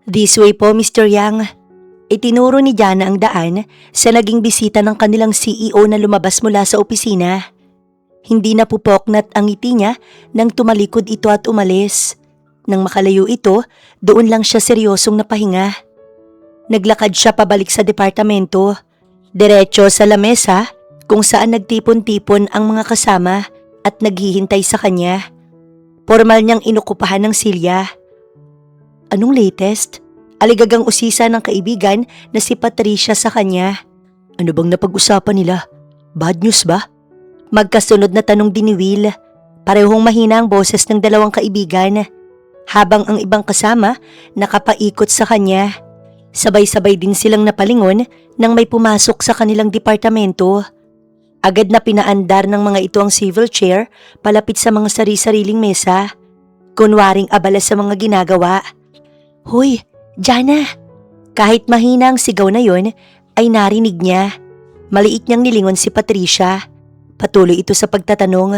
This way po, Mr. Yang. Itinuro ni Jana ang daan sa naging bisita ng kanilang CEO na lumabas mula sa opisina. Hindi na pupoknat ang ngiti niya nang tumalikod ito at umalis. Nang makalayo ito, doon lang siya seryosong napahinga. Naglakad siya pabalik sa departamento, diretso sa lamesa kung saan nagtipon-tipon ang mga kasama at naghihintay sa kanya. Formal niyang inukupahan ng silya. Anong latest? Aligagang usisa ng kaibigan na si Patricia sa kanya. Ano bang napag-usapan nila? Bad news ba? Magkasunod na tanong din ni Will. Parehong mahina ang boses ng dalawang kaibigan, habang ang ibang kasama nakapaikot sa kanya. Sabay-sabay din silang napalingon nang may pumasok sa kanilang departamento. Agad na pinaandar ng mga ito ang civil chair palapit sa mga sari-sariling mesa. Kunwaring abala sa mga ginagawa. Hoy, Jana! Kahit mahina ang sigaw na yon, ay narinig niya. Maliit niyang nilingon si Patricia. Patuloy ito sa pagtatanong.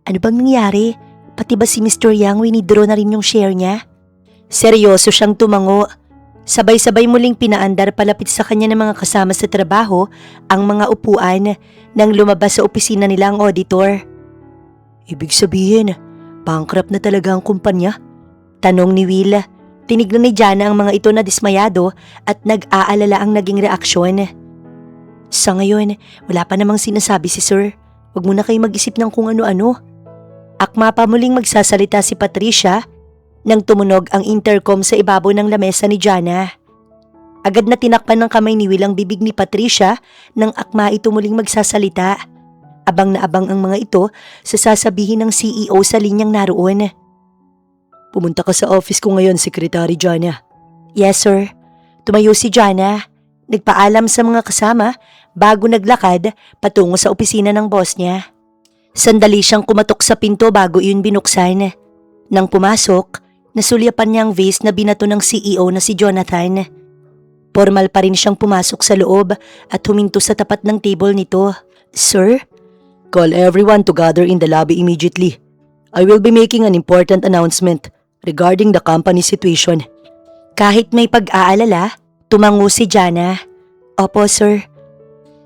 Ano bang nangyari? Pati ba si Mr. Yang winidraw na rin yung share niya? Seryoso siyang tumango. Sabay-sabay muling pinaandar palapit sa kanya ng mga kasama sa trabaho ang mga upuan nang lumabas sa opisina nila ang auditor. Ibig sabihin, bankrupt na talaga ang kumpanya? Tanong ni Will. Tinignan ni Jana ang mga ito na dismayado at nag-aalala ang naging reaksyon. Sa ngayon, wala pa namang sinasabi si Sir. Huwag mo na kayo mag-isip ng kung ano-ano. Akma pa muling magsasalita si Patricia nang tumunog ang intercom sa ibabaw ng lamesa ni Jana. Agad na tinakpan ng kamay ni Will ang bibig ni Patricia nang akma ito muling magsasalita. Abang na abang ang mga ito sa sasabihin ng CEO sa linyang naroon. Pumunta ka sa office ko ngayon, Secretary Jana. Yes, sir. Tumayo si Jana. Nagpaalam sa mga kasama bago naglakad patungo sa opisina ng boss niya. Sandali siyang kumatok sa pinto bago iyon binuksan. Nang pumasok, nasulyapan niya ang vase na binato ng CEO na si Jonathan. Formal pa rin siyang pumasok sa loob at huminto sa tapat ng table nito. Sir? Call everyone to gather in the lobby immediately. I will be making an important announcement regarding the company situation. Kahit may pag-aalala, tumango si Jana. Opo, sir.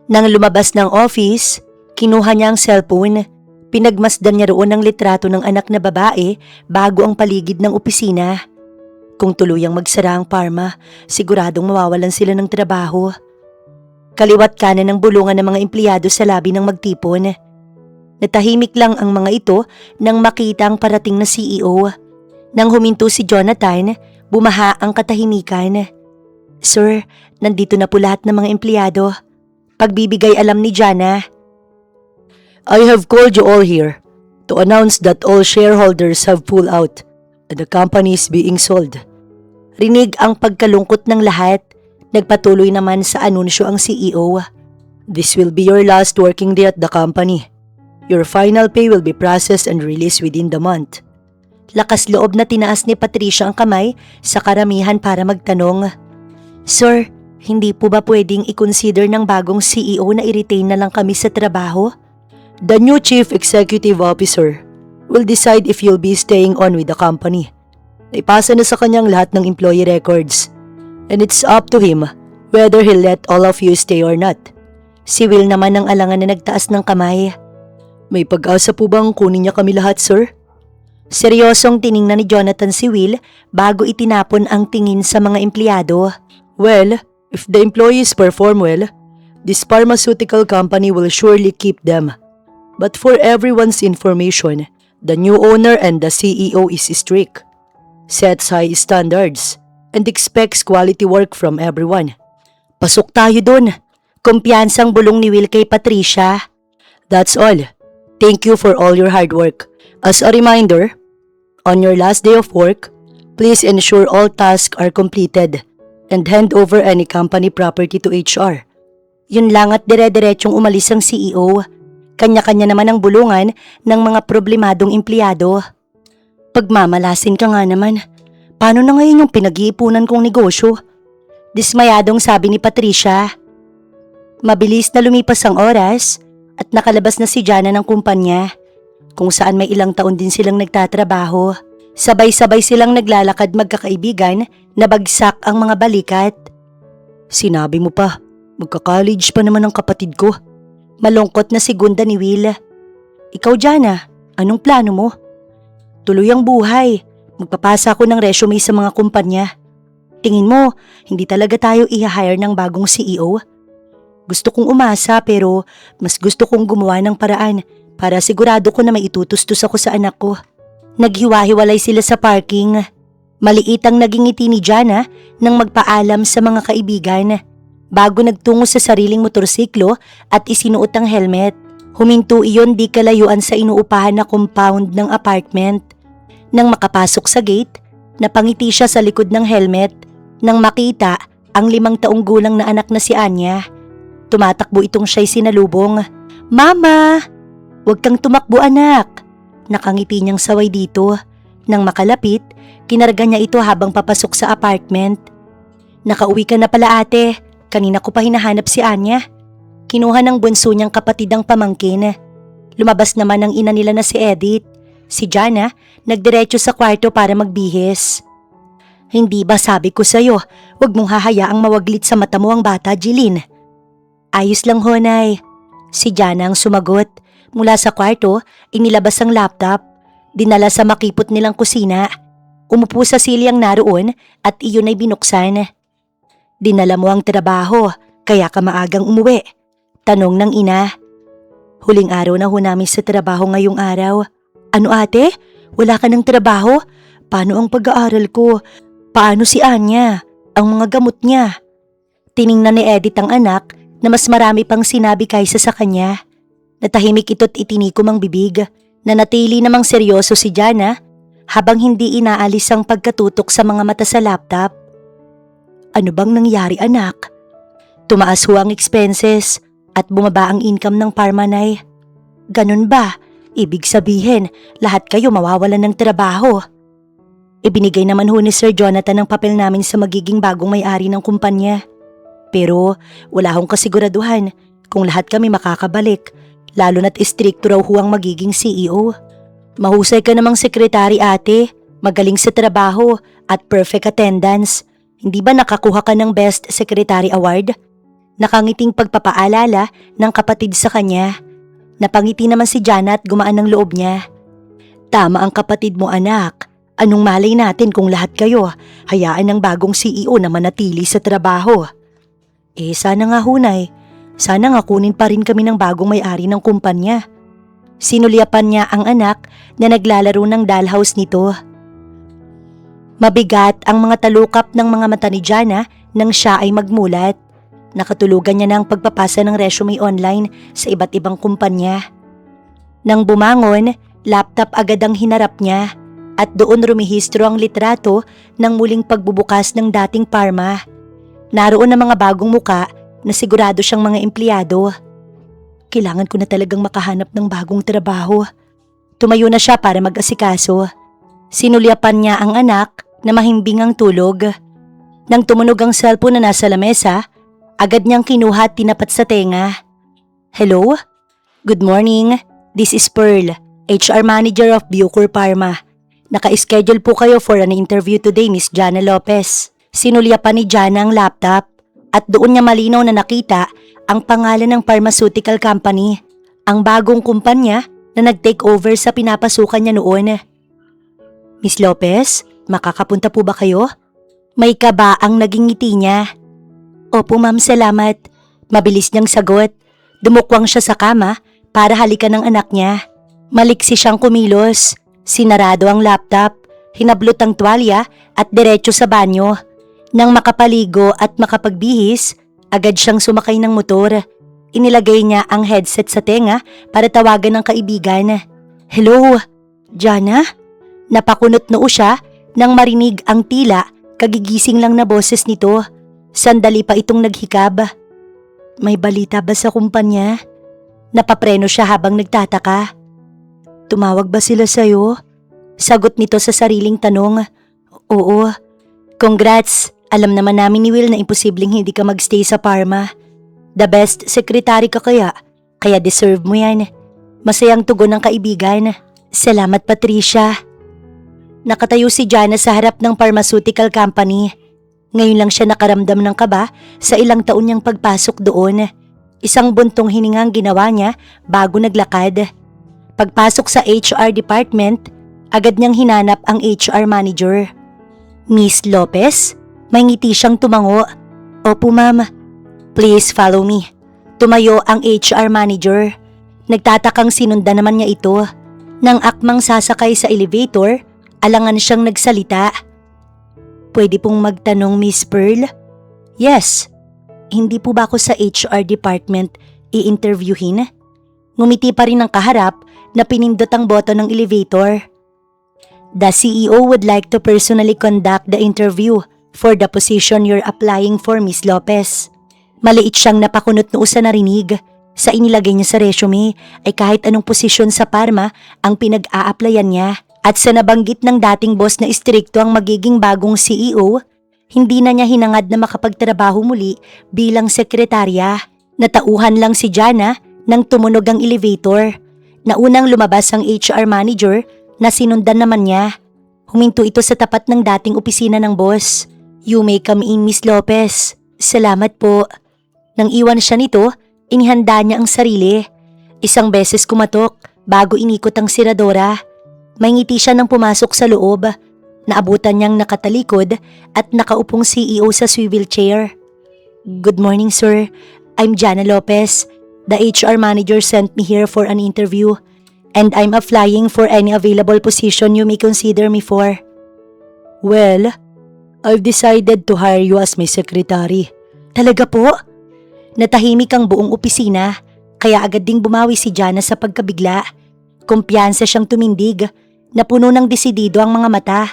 Nang lumabas ng office, kinuha niya ang cellphone. Pinagmasdan niya roon ang litrato ng anak na babae bago ang paligid ng opisina. Kung tuluyang magsara ang Parma, siguradong mawawalan sila ng trabaho. Kaliwat kanan ng bulungan ng mga empleyado sa labi ng magtipon. Natahimik lang ang mga ito nang makita ang parating na CEO. Nang huminto si Jonathan, bumaha ang katahimikan. Sir, nandito na po lahat ng mga empleyado. Pagbibigay alam ni Jana. I have called you all here to announce that all shareholders have pulled out and the company is being sold. Rinig ang pagkalungkot ng lahat. Nagpatuloy naman sa anunsyo ang CEO. This will be your last working day at the company. Your final pay will be processed and released within the month. Lakas loob na tinaas ni Patricia ang kamay sa karamihan para magtanong. Sir, hindi po ba pwedeng i-consider ng bagong CEO na i-retain na lang kami sa trabaho? The new Chief Executive Officer will decide if you'll be staying on with the company. Naipasa na sa kanyang lahat ng employee records. And it's up to him whether he'll let all of you stay or not. Si Will naman ang alangan na nagtaas ng kamay. May pag-asa po bang kunin niya kami lahat, sir? Seryosong tiningnan ni Jonathan si Will bago itinapon ang tingin sa mga empleyado. Well, if the employees perform well, this pharmaceutical company will surely keep them. But for everyone's information, the new owner and the CEO is strict, sets high standards, and expects quality work from everyone. Pasok tayo dun. Kumpiyansang bulong ni Will kay Patricia. That's all. Thank you for all your hard work. As a reminder, on your last day of work, please ensure all tasks are completed and hand over any company property to HR. Yun lang at dire-diretsong umalis ang CEO. Kanya-kanya naman ang bulungan ng mga problemadong empleyado. Pagmamalasin ka nga naman. Paano na ngayon yung pinag-iipunan kong negosyo? Dismayadong sabi ni Patricia. Mabilis na lumipas ang oras at nakalabas na si Jana ng kumpanya, kung saan may ilang taon din silang nagtatrabaho. Sabay-sabay silang naglalakad magkakaibigan na bagsak ang mga balikat. Sinabi mo pa, magka-college pa naman ang kapatid ko. Malungkot na segunda ni Will. Ikaw, Jana, anong plano mo? Tuloy ang buhay. Magpapasa ako ng resume sa mga kumpanya. Tingin mo, hindi talaga tayo i-hire ng bagong CEO? Gusto kong umasa pero mas gusto kong gumawa ng paraan para sigurado ko na may itutustos ako sa anak ko. Naghiwa-hiwalay sila sa parking. Maliit ang naging ngiti ni Jana nang magpaalam sa mga kaibigan. Bago nagtungo sa sariling motorsiklo at isinuot ang helmet. Huminto iyon di kalayuan sa inuupahan na compound ng apartment. Nang makapasok sa gate, napangiti siya sa likod ng helmet nang makita ang 5 taong gulang na anak na si Anya. Tumatakbo itong siya'y sinalubong. Mama! Huwag kang tumakbo, anak! Nakangiti niyang saway dito. Nang makalapit, kinarga niya ito habang papasok sa apartment. Nakauwi ka na pala, ate. Kanina ko pa hinahanap si Anya. Kinuha ng bunso niyang kapatid ang pamangkin. Lumabas naman ang ina nila na si Edith. Si Jana, nagdiretso sa kwarto para magbihis. Hindi ba sabi ko sa'yo, huwag mong hahayaang mawaglit sa mata mo ang bata, Jeline? Ayos lang, Honay. Si Jana ang sumagot. Mula sa kwarto, inilabas ang laptop. Dinala sa makipot nilang kusina. Umupo sa silyang naroon at iyon ay binuksan. Dinala mo ang trabaho, kaya ka maagang umuwi. Tanong ng ina. Huling araw na ho namin sa trabaho ngayong araw. Ano, ate? Wala ka ng trabaho? Paano ang pag-aaral ko? Paano si Anya? Ang mga gamot niya? Tiningnan ni Edith ang anak na mas marami pang sinabi kaysa sa kanya. Natahimik ito't itinikom ang bibig. Nanatili namang seryoso si Jana habang hindi inaalis ang pagkatutok sa mga mata sa laptop. Ano bang nangyari, anak? Tumaas ho ang expenses at bumaba ang income ng Parmanay. Ganun ba? Ibig sabihin, lahat kayo mawawalan ng trabaho. Ibinigay naman ho ni Sir Jonathan ang papel namin sa magiging bagong may-ari ng kumpanya. Pero wala hong kasiguraduhan kung lahat kami makakabalik, lalo na't istrikto raw ho ang magiging CEO. Mahusay ka namang sekretary, ate, magaling sa trabaho at perfect attendance. Hindi ba nakakuha ka ng Best Secretary Award? Nakangiting pagpapaalala ng kapatid sa kanya. Napangiti naman si Jana at gumaan ang loob niya. Tama ang kapatid mo, anak. Anong malay natin kung lahat kayo hayaan ng bagong CEO na manatili sa trabaho? Sana nga, Hunay. Sana nga kunin pa rin kami ng bagong may-ari ng kumpanya. Sinulyapan niya ang anak na naglalaro ng dollhouse nito. Mabigat ang mga talukap ng mga mata ni Jana nang siya ay magmulat. Nakatulugan niya na ang pagpapasa ng resume online sa iba't ibang kumpanya. Nang bumangon, laptop agad ang hinarap niya at doon rumihistro ang litrato ng muling pagbubukas ng dating Parma. Naroon ang mga bagong muka na sigurado siyang mga empleyado. Kailangan ko na talagang makahanap ng bagong trabaho. Tumayo na siya para mag-asikaso. Sinulyapan niya ang anak na mahimbing ang tulog. Nang tumunog ang cellphone na nasa lamesa, agad niyang kinuha at tinapat sa tenga. Hello? Good morning. This is Pearl, HR Manager of Bucor Parma. Naka-schedule po kayo for an interview today, Miss Jana Lopez. Sinulyapan ni Jana ang laptop at doon niya malinaw na nakita ang pangalan ng pharmaceutical company, ang bagong kumpanya na nag-take over sa pinapasukan niya noon. Miss Lopez, makakapunta po ba kayo? May kaba ang naging ngiti niya. Opo ma'am, salamat. Mabilis niyang sagot. Dumukwang siya sa kama para halikan ng anak niya. Maliksi siyang kumilos. Sinarado ang laptop, hinablot ang tuwalya at diretso sa banyo. Nang makapaligo at makapagbihis, agad siyang sumakay ng motor. Inilagay niya ang headset sa tenga para tawagan ng kaibigan. Hello, Jana? Napakunot noo siya nang marinig ang tila kagigising lang na boses nito. Sandali pa itong naghikab. May balita ba sa kumpanya? Napapreno siya habang nagtataka. Tumawag ba sila sa'yo? Sagot nito sa sariling tanong. Oo. Congrats! Alam naman namin ni Will na imposibleng hindi ka magstay sa Parma. The best secretary ka kaya deserve mo yan. Masayang tugon ng kaibigan. Salamat, Patricia. Nakatayo si Jana sa harap ng pharmaceutical company. Ngayon lang siya nakaramdam ng kaba sa ilang taon niyang pagpasok doon. Isang buntong hiningang ginawa niya bago naglakad. Pagpasok sa HR department, agad niyang hinanap ang HR manager. Miss Lopez? May ngiti siyang tumango. Opo ma'am. Please follow me. Tumayo ang HR manager. Nagtatakang sinundan naman niya ito. Nang akmang sasakay sa elevator, alangan siyang nagsalita. Pwede pong magtanong Miss Pearl? Yes. Hindi po ba ako sa HR department i-interviewin? Ngumiti pa rin ang kaharap na pinindot ang boto ng elevator. The CEO would like to personally conduct the interview for the position you're applying for, Miss Lopez. Maliit siyang napakunot noo sa narinig. Sa inilagay niya sa resume ay kahit anong posisyon sa Parma ang pinag-a-applyan niya. At sa nabanggit ng dating boss na istrikto ang magiging bagong CEO, hindi na niya hinangad na makapagtrabaho muli bilang sekretarya. Natauhan lang si Jana nang tumunog ang elevator. Naunang lumabas ang HR manager na sinundan naman niya. Huminto ito sa tapat ng dating opisina ng boss. You may come in, Miss Lopez. Salamat po. Nang iwan siya nito, inihanda niya ang sarili. Isang beses kumatok bago inikot ang siradora. May ngiti siya nang pumasok sa loob. Naabutan niyang nakatalikod at nakaupong CEO sa swivel chair. Good morning, sir. I'm Jana Lopez. The HR manager sent me here for an interview and I'm applying for any available position you may consider me for. Well, I've decided to hire you as my secretary. Talaga po? Natahimik ang buong opisina kaya agad ding bumawi si Jana sa pagkabigla. Kumpiyansa siyang tumindig. Napuno ng desidido ang mga mata.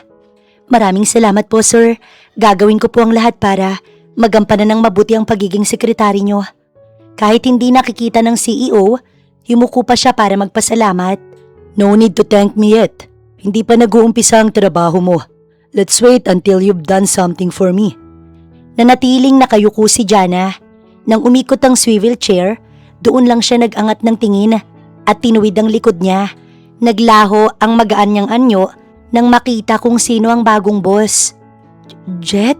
Maraming salamat po, sir. Gagawin ko po ang lahat para magampanan ng mabuti ang pagiging sekretary niyo. Kahit hindi nakikita ng CEO, yumuko pa siya para magpasalamat. No need to thank me yet. Hindi pa nag-uumpisa ang trabaho mo. Let's wait until you've done something for me. Nanatiling nakayuko si Jana. Nang umikot ang swivel chair, doon lang siya nag-angat ng tingin at tinuwid ang likod niya. Naglaho ang magaan niyang anyo nang makita kung sino ang bagong boss. Jet?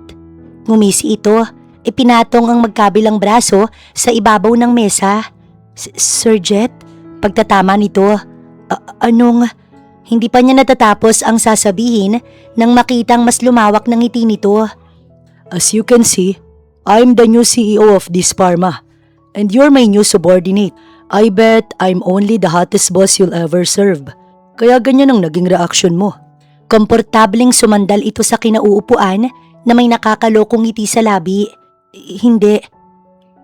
Ngumisi ito. Ipinatong ang magkabilang braso sa ibabaw ng mesa. Sir Jet? Pagtatama nito. Anong? Hindi pa niya natatapos ang sasabihin nang makitang mas lumawak ng ngiti nito. As you can see, I'm the new CEO of this pharma and you're my new subordinate. I bet I'm only the hottest boss you'll ever serve. Kaya ganyan ang naging reaksyon mo. Komportableng sumandal ito sa kinauupuan na may nakakalokong ngiti sa labi. Hindi.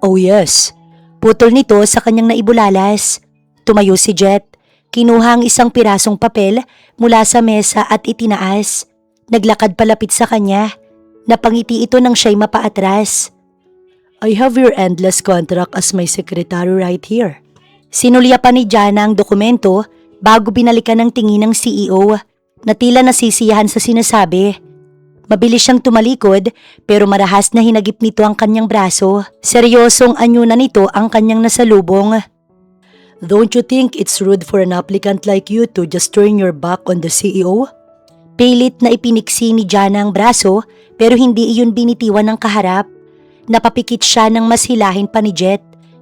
Oh yes. Putol nito sa kanyang naibulalas. Tumayo si Jet. Kinuha ang isang pirasong papel mula sa mesa at itinaas. Naglakad palapit sa kanya. Napangiti ito nang siya'y mapaatras. I have your endless contract as my secretary right here. Sinulya pa ni Jana ang dokumento bago binalikan ng tingin ng CEO na tila nasisiyahan sa sinasabi. Mabilis siyang tumalikod pero marahas na hinagip nito ang kanyang braso. Seryosong anyo na nito ang kanyang nasalubong. Don't you think it's rude for an applicant like you to just turn your back on the CEO? Pilit na ipiniksi ni Jana ang braso pero hindi iyon binitiwan ng kaharap. Napapikit siya nang mas hilahin pa ni Jet.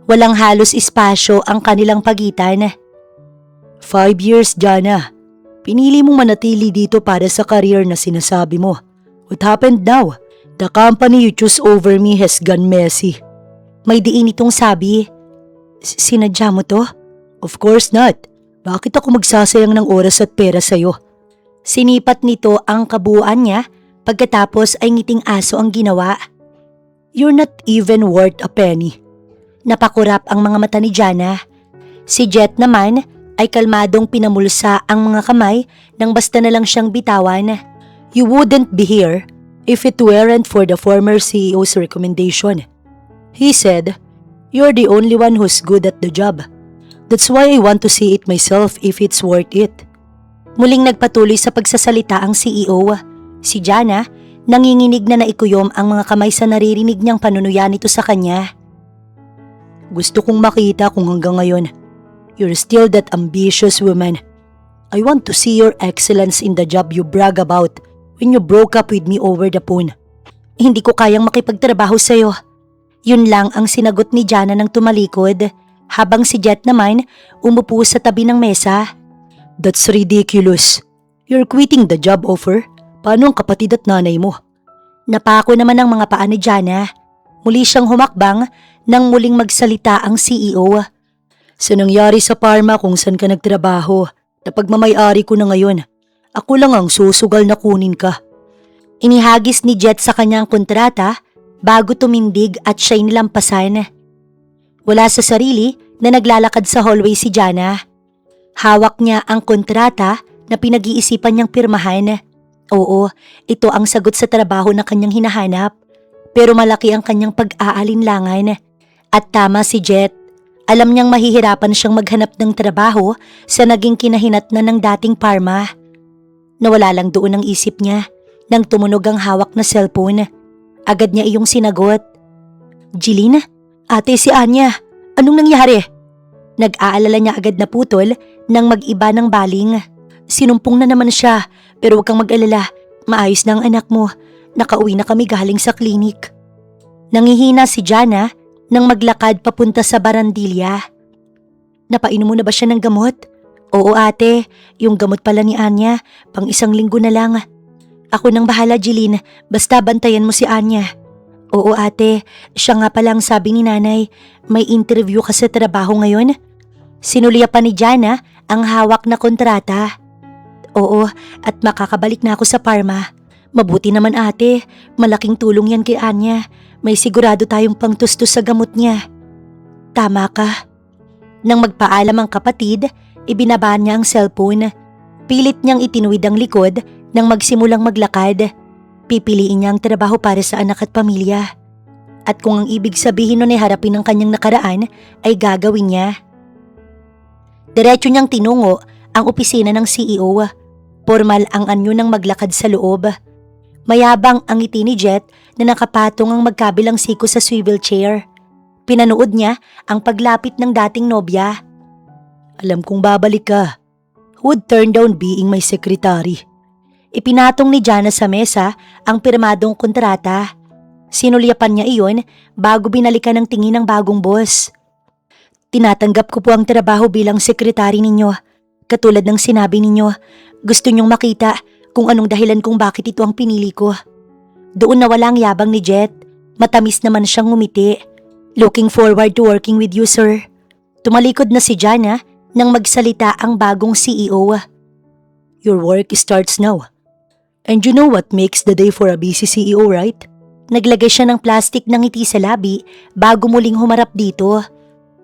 Walang halos espasyo ang kanilang pagitan. 5 years, Jana. Pinili mong manatili dito para sa career na sinasabi mo. What happened now? The company you choose over me has gone messy. May diin itong sabi. Sinadya mo to? Of course not. Bakit ako magsasayang ng oras at pera sa'yo? Sinipat nito ang kabuuan niya pagkatapos ay ngiting aso ang ginawa. You're not even worth a penny. Napakurap ang mga mata ni Jana. Si Jet naman ay kalmadong pinamulsa ang mga kamay nang basta na lang siyang bitawan. You wouldn't be here if it weren't for the former CEO's recommendation. He said, you're the only one who's good at the job. That's why I want to see it myself if it's worth it. Muling nagpatuloy sa pagsasalita ang CEO. Si Jana, nanginginig na naikuyom ang mga kamay sa naririnig niyang panunuya nito sa kanya. Gusto kong makita kung hanggang ngayon, you're still that ambitious woman. I want to see your excellence in the job you brag about when you broke up with me over the phone. Hindi ko kayang makipagtrabaho sa'yo. Yun lang ang sinagot ni Jana nang tumalikod, habang si Jet naman umupo sa tabi ng mesa. That's ridiculous. You're quitting the job offer? Paano ang kapatid at nanay mo? Napako naman ang mga paa ni Jana. Muli siyang humakbang nang muling magsalita ang CEO. Sa nangyari sa Parma kung saan ka nagtrabaho, napagmamayari ko na ngayon. Ako lang ang susugal na kunin ka. Inihagis ni Jet sa kanyang kontrata bago tumindig at siya'y nilampasan. Wala sa sarili na naglalakad sa hallway si Jana. Hawak niya ang kontrata na pinag-iisipan niyang pirmahan. Oo, ito ang sagot sa trabaho na kanyang hinahanap. Pero malaki ang kanyang pag-aalinlangan. At tama si Jet. Alam niyang mahihirapan siyang maghanap ng trabaho sa naging kinahinatnan ng dating Parma. Nawala lang doon ang isip niya nang tumunog ang hawak na cellphone. Agad niya iyong sinagot. Jeline? Ate, si Anya. Anong nangyari? Nag-aalala niya agad na putol nang mag-iba ng baling. Sinumpong na naman siya, pero huwag kang mag-alala. Maayos na ang anak mo. Nakauwi na kami galing sa klinik. Nangihina si Jana nang maglakad papunta sa barandilya. Napainom mo na ba siya ng gamot? Oo ate, yung gamot pala ni Anya, pang 1 linggo na lang. Ako nang bahala Jeline, basta bantayan mo si Anya. Oo ate, siya nga palang sabi ni nanay, may interview ka sa trabaho ngayon? Sinulya pa ni Jana ang hawak na kontrata. Oo, at makakabalik na ako sa Parma. Mabuti naman ate, malaking tulong yan kay Anya. May sigurado tayong pangtustos sa gamot niya. Tama ka. Nang magpaalam ang kapatid, ibinaba niya ang cellphone. Pilit niyang itinuwid ang likod nang magsimulang maglakad. Pipiliin niya ang trabaho para sa anak at pamilya. At kung ang ibig sabihin nun ay harapin ang kanyang nakaraan, ay gagawin niya. Diretso niyang tinungo ang opisina ng CEO. Formal ang anyo ng maglakad sa loob. Mayabang ang ngiti ni Jet na nakapatong ang magkabilang siko sa swivel chair. Pinanood niya ang paglapit ng dating nobya. Alam kong babalik ka. Who would turn down being my secretary? Ipinatong ni Jana sa mesa ang pirmadong kontrata. Sinulyapan niya iyon bago binalikan ng tingin ng bagong boss. Tinatanggap ko po ang trabaho bilang sekretary ninyo. Katulad ng sinabi ninyo, gusto niyong makita kung anong dahilan kung bakit ito ang pinili ko. Doon nawala ang yabang ni Jet. Matamis naman siyang ngumiti. Looking forward to working with you, sir. Tumalikod na si Jana nang magsalita ang bagong CEO. Your work starts now. And you know what makes the day for a busy CEO, right? Naglagay siya ng plastic ng ngiti sa labi bago muling humarap dito.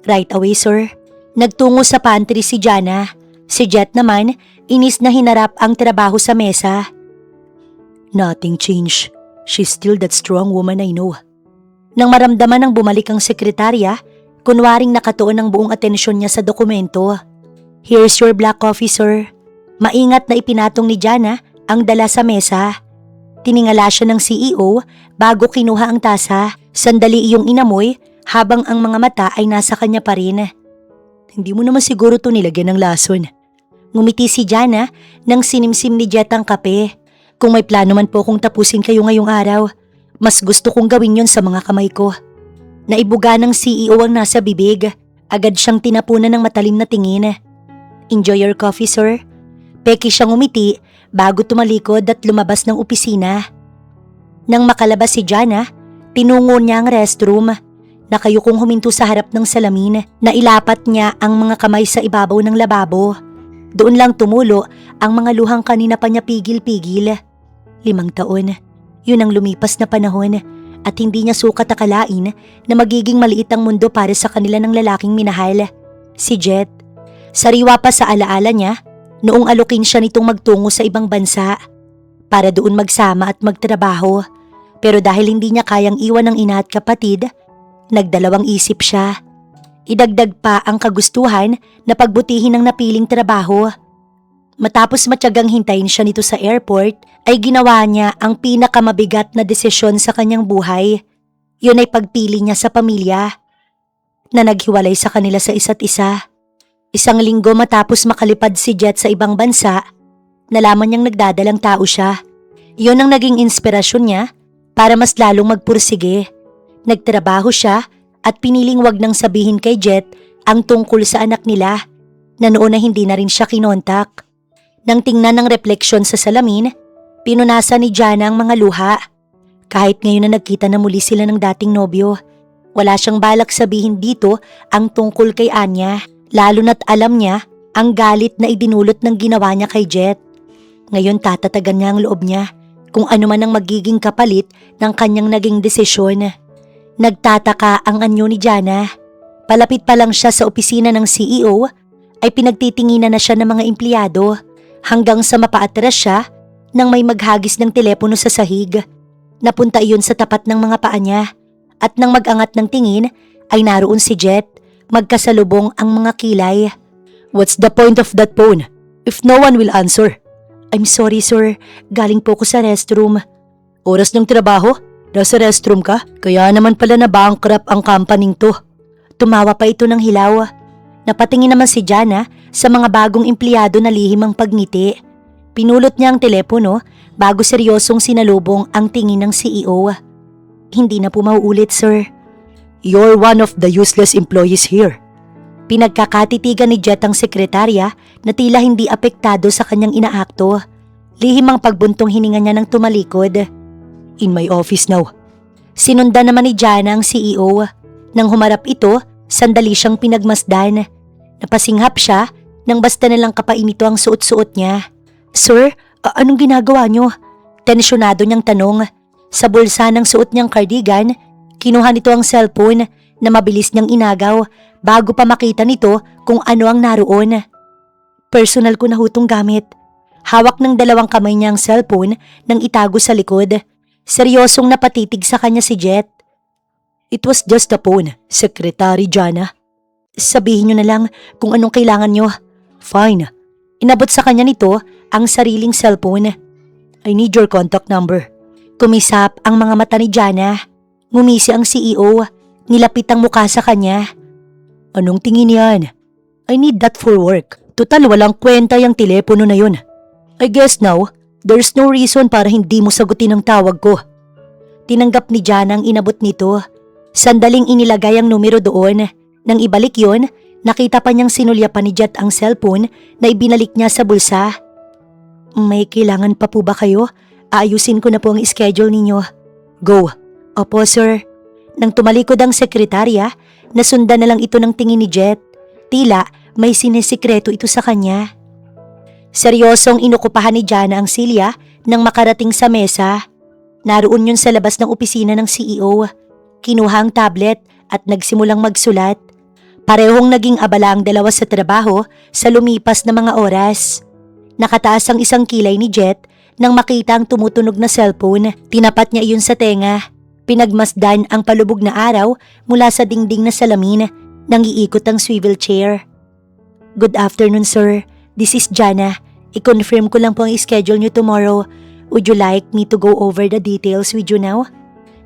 Right away, sir. Nagtungo sa pantry si Jana. Si Jet naman, inis na hinarap ang trabaho sa mesa. Nothing changed. She's still that strong woman I know. Nang maramdaman ng bumalik ang sekretarya, kunwaring nakatuon ang buong atensyon niya sa dokumento. Here's your black coffee, sir. Maingat na ipinatong ni Jana ang dala sa mesa. Tiningala siya ng CEO bago kinuha ang tasa. Sandali iyong inamoy habang ang mga mata ay nasa kanya pa rin. Hindi mo naman siguro to nilagyan ng lason. Ngumiti si Jana nang sinimsim ni Jet ang kape. Kung may plano man po kung tapusin kayo ngayong araw, mas gusto kong gawin yon sa mga kamay ko. Naibuga ng CEO ang nasa bibig. Agad siyang tinapunan ng matalim na tingin. Enjoy your coffee, sir. Peki siyang umiti bago tumalikod at lumabas ng opisina. Nang makalabas si Jana, tinungo niya ang restroom. Nakayukong huminto sa harap ng salamin. Nailapat niya ang mga kamay sa ibabaw ng lababo. Doon lang tumulo ang mga luhang kanina pa niya pigil-pigil. 5 taon. Yun ang lumipas na panahon at hindi niya sukat akalain na magiging maliit ang mundo para sa kanila ng lalaking minahal, si Jet. Sariwa pa sa alaala niya noong alukin siya nitong magtungo sa ibang bansa para doon magsama at magtrabaho. Pero dahil hindi niya kayang iwan ang ina at kapatid, nagdalawang isip siya. Idagdag pa ang kagustuhan na pagbutihin ang napiling trabaho. Matapos matyagang hintayin siya nito sa airport, ay ginawa niya ang pinakamabigat na desisyon sa kanyang buhay. Yun ay pagpili niya sa pamilya na naghiwalay sa kanila sa isa't isa. Isang linggo matapos makalipad si Jet sa ibang bansa, nalaman niyang nagdadalang tao siya. Iyon ang naging inspirasyon niya para mas lalong magpursige. Nagtrabaho siya at piniling wag nang sabihin kay Jet ang tungkol sa anak nila na noon na hindi na rin siya kinontak. Nang tingnan ng refleksyon sa salamin, pinunasan ni Jana ang mga luha. Kahit ngayon na nagkita na muli sila ng dating nobyo, wala siyang balak sabihin dito ang tungkol kay Anya. Lalo na't alam niya ang galit na idinulot ng ginawa niya kay Jet. Ngayon tatatagan niya ang loob niya kung ano man ang magiging kapalit ng kanyang naging desisyon. Nagtataka ang anyo ni Jana. Palapit pa lang siya sa opisina ng CEO ay pinagtitinginan na siya ng mga empleyado hanggang sa mapaatras siya nang may maghagis ng telepono sa sahig. Napunta iyon sa tapat ng mga paa niya at nang mag-angat ng tingin ay naroon si Jet. Magkasalubong ang mga kilay. "What's the point of that phone if no one will answer?" "I'm sorry sir, galing po ko sa restroom." "Oras ng trabaho? Nasa restroom ka? Kaya naman pala na bankrupt ang company to." Tumawa pa ito ng hilaw. Napatingin naman si Jana sa mga bagong empleyado na lihim ang pagngiti. Pinulot niya ang telepono bago seryosong sinalubong ang tingin ng CEO. "Hindi na po mauulit sir." "You're one of the useless employees here." Pinagkakatitigan ni Jet ang sekretarya na tila hindi apektado sa kanyang inaakto. Lihim ang pagbuntong hininga niya ng tumalikod. "In my office now." Sinundan naman ni Jana ang CEO. Nang humarap ito, sandali siyang pinagmasdan. Napasinghap siya nang basta nalang kapainito ang suot-suot niya. "Sir, anong ginagawa niyo?" Tensyonado niyang tanong. Sa bulsa ng suot niyang cardigan, kinuha nito ang cellphone na mabilis niyang inagaw bago pa makita nito kung ano ang naroon. "Personal ko na hutong gamit." Hawak ng dalawang kamay niya ang cellphone nang itago sa likod. Seryosong napatitig sa kanya si Jet. "It was just a phone, Secretary Jana." "Sabihin niyo na lang kung anong kailangan niyo." "Fine." Inabot sa kanya nito ang sariling cellphone. "I need your contact number." Kumisap ang mga mata ni Jana. Ngumisi ang CEO. Nilapit ang mukha sa kanya. "Anong tingin yan?" "I need that for work. Total walang kwenta yung telepono na yun. I guess now, there's no reason para hindi mo sagutin ang tawag ko." Tinanggap ni Jana ang inabot nito. Sandaling inilagay ang numero doon. Nang ibalik yon, nakita pa niyang sinulyapan ni Jet ang cellphone na ibinalik niya sa bulsa. "May kailangan pa po ba kayo? Aayusin ko na po ang schedule ninyo." "Go." "Opo sir." Nang tumalikod ang sekretarya, nasundan na lang ito ng tingin ni Jet. Tila may sinisikreto ito sa kanya. Seryosong inukupahan ni Jana ang silya nang makarating sa mesa. Naroon yun sa labas ng opisina ng CEO. Kinuha ang tablet at nagsimulang magsulat. Parehong naging abala ang dalawa sa trabaho sa lumipas na mga oras. Nakataas ang isang kilay ni Jet nang makita ang tumutunog na cellphone. Tinapat niya iyon sa tenga. Pinagmasdan ang palubog na araw mula sa dingding na salamin nang iikot ang swivel chair. "Good afternoon sir, this is Jana. I-confirm ko lang po ang schedule niyo tomorrow. Would you like me to go over the details with you now?"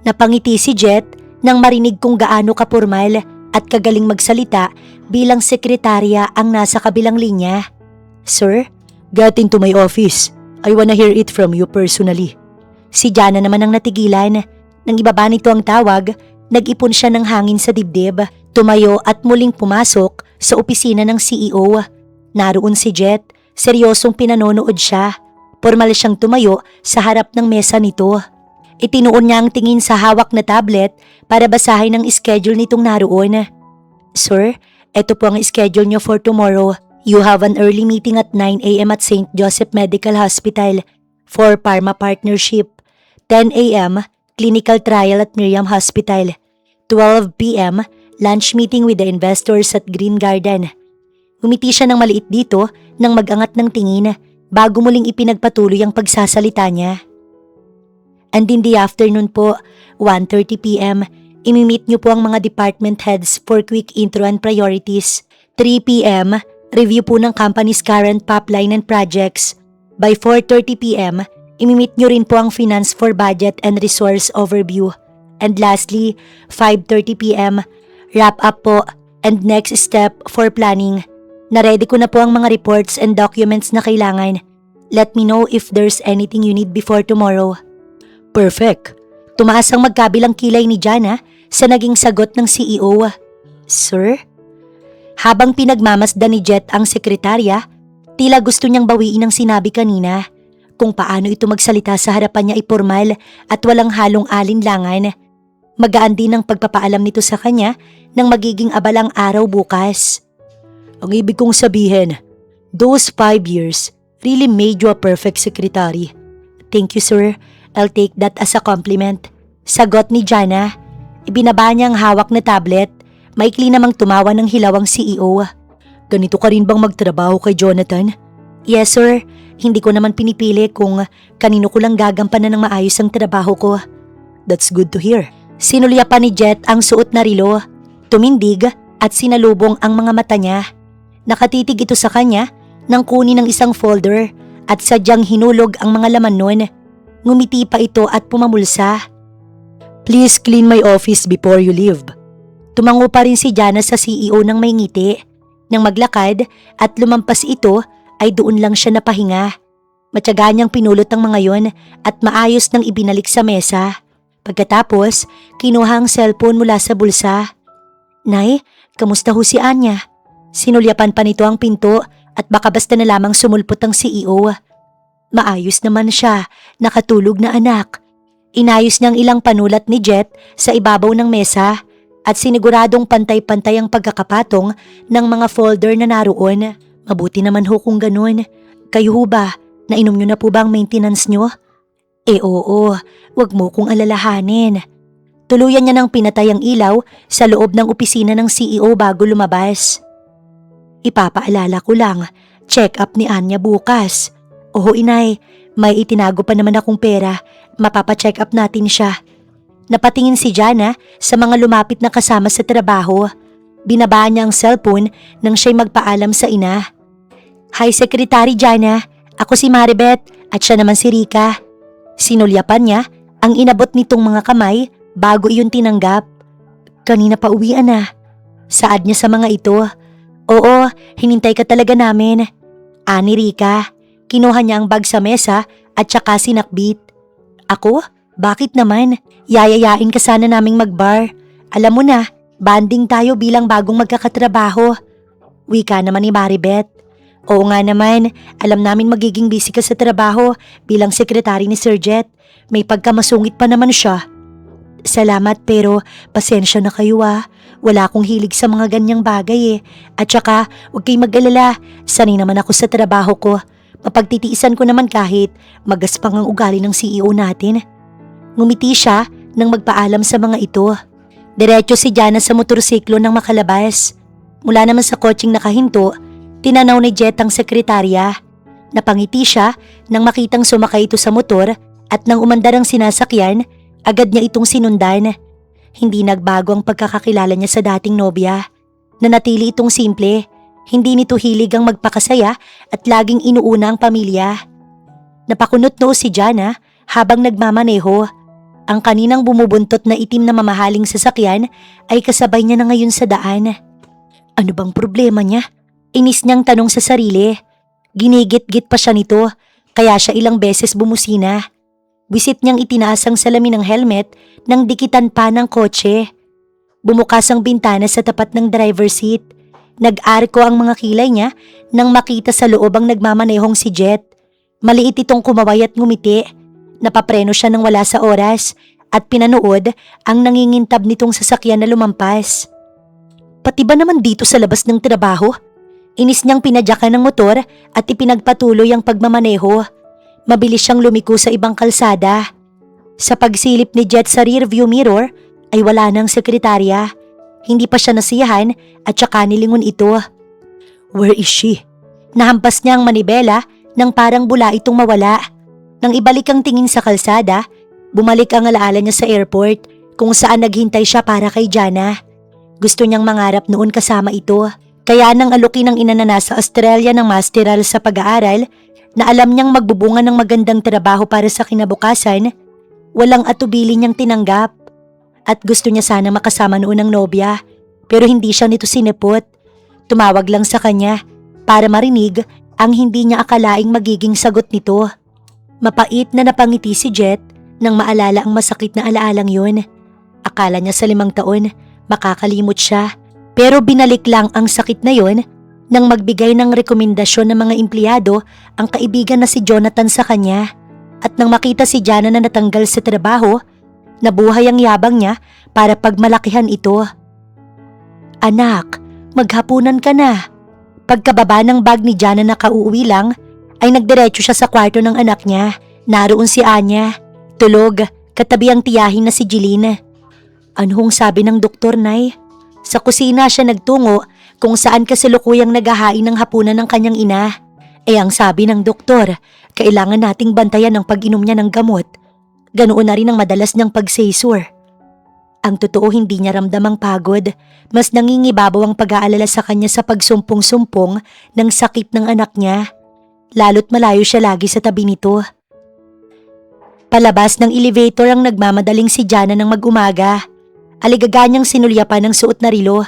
Napangiti si Jet nang marinig kung gaano kapurmal at kagaling magsalita bilang sekretarya ang nasa kabilang linya. "Sir, get into my office. I wanna hear it from you personally." Si Jana naman ang natigilan. Nang ibaba nito ang tawag, nag-ipon siya ng hangin sa dibdib. Tumayo at muling pumasok sa opisina ng CEO. Naroon si Jet. Seryosong pinanonood siya. Pormal siyang tumayo sa harap ng mesa nito. Itinuon niya ang tingin sa hawak na tablet para basahin ang schedule nitong naroon. "Sir, eto po ang schedule niyo for tomorrow. You have an early meeting at 9 a.m. at St. Joseph Medical Hospital for Pharma Partnership. 10 a.m. clinical trial at Miriam Hospital. 12 p.m. lunch meeting with the investors at Green Garden." Umiti siya ng maliit dito nang mag-angat ng tingin bago muling ipinagpatuloy ang pagsasalita niya. "And in the afternoon po, 1:30 p.m., imimit niyo po ang mga department heads for quick intro and priorities. 3 p.m., review po ng company's current pipeline and projects. By 4:30 p.m., imimit niyo rin po ang finance for budget and resource overview. And lastly, 5:30 p.m., wrap up po and next step for planning. Naredy ko na po ang mga reports and documents na kailangan. Let me know if there's anything you need before tomorrow. Perfect. Tumaas ang magkabilang kilay ni Jana sa naging sagot ng CEO. Sir? Habang pinagmamasdan ni Jet ang sekretarya, tila gusto niyang bawiin ang sinabi kanina. Kung paano ito magsalita sa harapan niya ay formal at walang halong alinlangan. Magaan din ang pagpapaalam nito sa kanya ng magiging abalang araw bukas. Ang ibig kong sabihin, those 5 years really made you a perfect secretary. Thank you, sir. I'll take that as a compliment. Sagot ni Jana. Ibinaba niya ang hawak na tablet. Maikli namang tumawa ng hilaw ang CEO. Ganito ka rin bang magtrabaho kay Jonathan? Yes, sir. Hindi ko naman pinipili kung kanino ko lang gagampanan ng maayos ang trabaho ko. That's good to hear. Sinulyapan ni Jet ang suot na rilo. Tumindig at sinalubong ang mga mata niya. Nakatitig ito sa kanya nang kunin ng isang folder at sadyang hinulog ang mga laman nun. Ngumiti pa ito at pumamulsa. Please clean my office before you leave. Tumango pa rin si Jana sa CEO ng may ngiti. Nang maglakad at lumampas ito ay doon lang siya napahinga. Matyaga niyang pinulot ang mga yon at maayos nang ibinalik sa mesa. Pagkatapos, kinuha ang cellphone mula sa bulsa. Nay, kamusta ho si Anya? Sinulyapan pa nito ang pinto at baka basta na lamang sumulpot ang CEO. Maayos naman siya, nakatulog na anak. Inayos niyang ilang panulat ni Jet sa ibabaw ng mesa at siniguradong pantay-pantay ang pagkakapatong ng mga folder na naroon. Mabuti naman ho kung ganun. Kayo ho ba? Nainom nyo na po ba ang maintenance nyo? Oo, wag mo kong alalahanin. Tuluyan niya nang pinatay ang ilaw sa loob ng opisina ng CEO bago lumabas. Ipapaalala ko lang, check up ni Anya bukas. Oo inay, may itinago pa naman akong pera, mapapacheck up natin siya. Napatingin si Jana sa mga lumapit na kasama sa trabaho. Binaba niya ang cellphone nang siya'y magpaalam sa ina. Hi Secretary Jana, ako si Maribeth at siya naman si Rika. Sinulyapan niya ang inabot nitong mga kamay bago iyon tinanggap. Kanina pa uwian na. Saad niya sa mga ito. Oo, hinintay ka talaga namin. Ani Rika, kinuha niya ang bag sa mesa at saka sinakbit. Ako? Bakit naman? Yayayain ka sana naming magbar. Alam mo na, banding tayo bilang bagong magkakatrabaho. Wika naman ni Maribeth. Oo nga naman, alam namin magiging busy ka sa trabaho bilang sekretary ni Sir Jet. May pagkamasungit pa naman siya. Salamat pero pasensya na kayo Wala akong hilig sa mga ganyang bagay At saka, huwag kayong mag-alala. Sanay naman ako sa trabaho ko. Mapagtitiisan ko naman kahit magaspang ang ugali ng CEO natin. Ngumiti siya nang magpaalam sa mga ito. Diretso si Jana sa motorsiklo nang makalabas. Mula naman sa kotseng nakahinto, tinanaw ni Jet ang sekretarya. Napangiti siya nang makitang sumakay ito sa motor at nang umandar ang sinasakyan, agad niya itong sinundan. Hindi nagbago ang pagkakakilala niya sa dating nobya. Nanatili itong simple, hindi nito hilig ang magpakasaya at laging inuuna ang pamilya. Napakunot noo si Jana habang nagmamaneho. Ang kaninang bumubuntot na itim na mamahaling sasakyan ay kasabay niya na ngayon sa daan. Ano bang problema niya? Inis niyang tanong sa sarili. Ginigit-git pa siya nito, kaya siya ilang beses bumusina. Wisit niyang itinaas ang salamin ng helmet nang dikitan pa ng kotse. Bumukas ang bintana sa tapat ng driver seat. Nag-arko ang mga kilay niya nang makita sa loob ang nagmamanehong si Jet. Maliit itong kumaway at ngumiti. Napapreno siya nang wala sa oras at pinanood ang nangingintab nitong sasakyan na lumampas. Pati ba naman dito sa labas ng trabaho? Inis niyang pinadyakan ng motor at ipinagpatuloy ang pagmamaneho. Mabilis siyang lumiko sa ibang kalsada. Sa pagsilip ni Jet sa rearview mirror ay wala nang sekretarya. Hindi pa siya nasiyahan at saka nilingon ito. Where is she? Nahampas niya ang manibela nang parang bula itong mawala. Nang ibalik ang tingin sa kalsada, bumalik ang alaala niya sa airport kung saan naghintay siya para kay Jana. Gusto niyang mangarap noon kasama ito. Kaya nang alukin ng ina na nasa Australia ng masteral sa pag-aaral na alam niyang magbubunga ng magandang trabaho para sa kinabukasan, walang atubili niyang tinanggap. At gusto niya sana makasama noon ang nobya pero hindi siya nito sinipot. Tumawag lang sa kanya para marinig ang hindi niya akalaing magiging sagot nito. Mapait na napangiti si Jet nang maalala ang masakit na alaalang yun. Akala niya sa 5 taon, makakalimot siya. Pero binalik lang ang sakit na yun nang magbigay ng rekomendasyon ng mga empleyado ang kaibigan na si Jonathan sa kanya. At nang makita si Jana na natanggal sa trabaho, nabuhay ang yabang niya para pagmalakihan ito. Anak, maghapunan ka na. Pagkababa ng bag ni Jana na kauuwi lang, ay nagdiretso siya sa kwarto ng anak niya. Naroon si Anya, tulog, katabi ang tiyahin na si Jeline. Anong sabi ng doktor, Nay? Sa kusina siya nagtungo kung saan kasalukuyang naghahain ng hapunan ng kanyang ina. Ang sabi ng doktor, kailangan nating bantayan ang pag-inom niya ng gamot. Ganoon na rin ang madalas niyang pag-seizure. Ang totoo hindi niya ramdam ang pagod, mas nangingibabaw ang pag-aalala sa kanya sa pagsumpong-sumpong ng sakit ng anak niya. Lalo't malayo siya lagi sa tabi nito. Palabas ng elevator ang nagmamadaling si Jana ng mag-umaga. Aligaga niyang sinulyapan ng suot na rilo.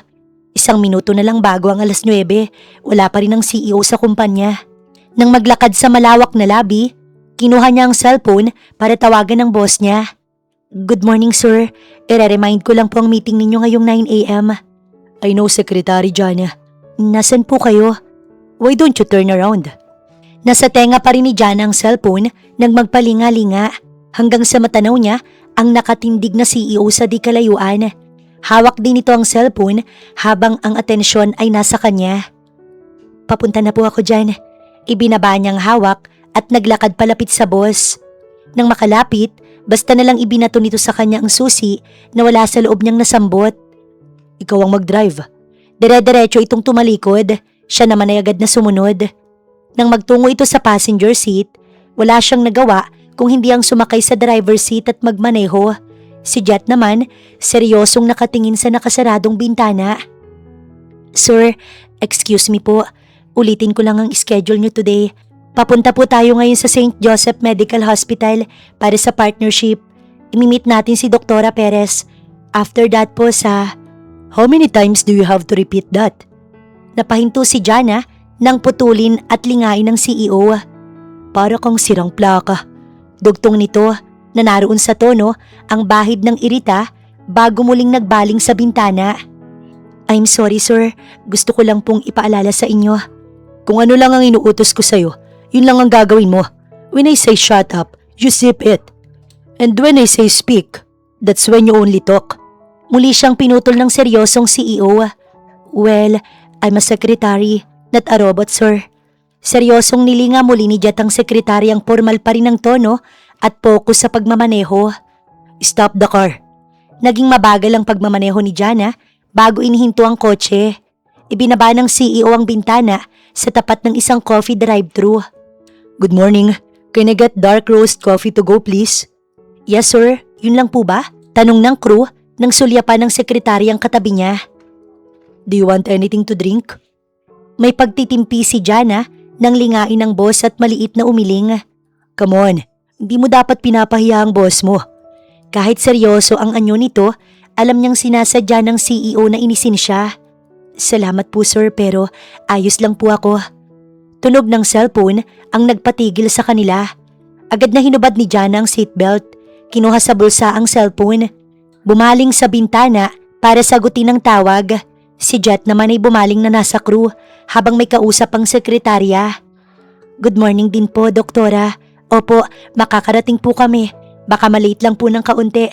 1 minuto na lang bago ang 9:00, wala pa rin ang CEO sa kumpanya. Nang maglakad sa malawak na lobby, kinuha niya ang cellphone para tawagan ang boss niya. Good morning, sir. I-remind ko lang po ang meeting ninyo ngayong 9 a.m. I know, Secretary Jana. Nasaan po kayo? Why don't you turn around? Nasa tenga pa rin ni Jana ang cellphone nang magpalinga-linga hanggang sa matanaw niya ang nakatindig na CEO sa di kalayuan. Hawak din ito ang cellphone habang ang atensyon ay nasa kanya. Papunta na po ako dyan. Ibinaba niyang hawak at naglakad palapit sa boss. Nang makalapit, basta na lang ibinato nito sa kanya ang susi na wala sa loob niyang nasambot. Ikaw ang mag-drive. Dire-diretso itong tumalikod, siya naman ay agad na sumunod. Nang magtungo ito sa passenger seat, wala siyang nagawa kung hindi ang sumakay sa driver seat at magmaneho. Si Jet naman, seryosong nakatingin sa nakasaradong bintana. Sir, excuse me po. Ulitin ko lang ang schedule nyo today. Papunta po tayo ngayon sa St. Joseph Medical Hospital para sa partnership. Imimit natin si Doktora Perez. After that po sa... How many times do you have to repeat that? Napahinto si Jana nang putulin at lingain ng CEO. Para kang sirang plaka. Dugtong nito na naroon sa tono ang bahid ng irita bago muling nagbaling sa bintana. I'm sorry, sir. Gusto ko lang pong ipaalala sa inyo. Kung ano lang ang inuutos ko sa'yo, yun lang ang gagawin mo. When I say shut up, you zip it. And when I say speak, that's when you only talk. Muli siyang pinutol ng seryosong CEO. Well, I'm a secretary, not a robot, sir. Seryosong nilinga muli ni Jet ang sekretary ang formal pa rin ng tono at focus sa pagmamaneho. Stop the car. Naging mabagal ang pagmamaneho ni Jana bago inihinto ang kotse. Ibinaba ng CEO ang bintana sa tapat ng isang coffee drive-thru. Good morning. Can I get dark roast coffee to go, please? Yes, sir. Yun lang po ba? Tanong ng crew nang sulyapan ng sekretary ang katabi niya. Do you want anything to drink? May pagtitimpi si Jana nang lingain ng boss at maliit na umiling. Come on, hindi mo dapat pinapahiya ang boss mo. Kahit seryoso ang anyo nito, alam niyang sinasadya ng CEO na inisin siya. Salamat po, sir, pero ayos lang po ako. Tunog ng cellphone ang nagpatigil sa kanila. Agad na hinubad ni Jana ang seatbelt. Kinuha sa bulsa ang cellphone. Bumaling sa bintana para sagutin ang tawag. Si Jet naman ay bumaling na nasa crew habang may kausap ang sekretarya. Good morning din po, doktora. Opo, makakarating po kami. Baka malate lang po ng kaunti.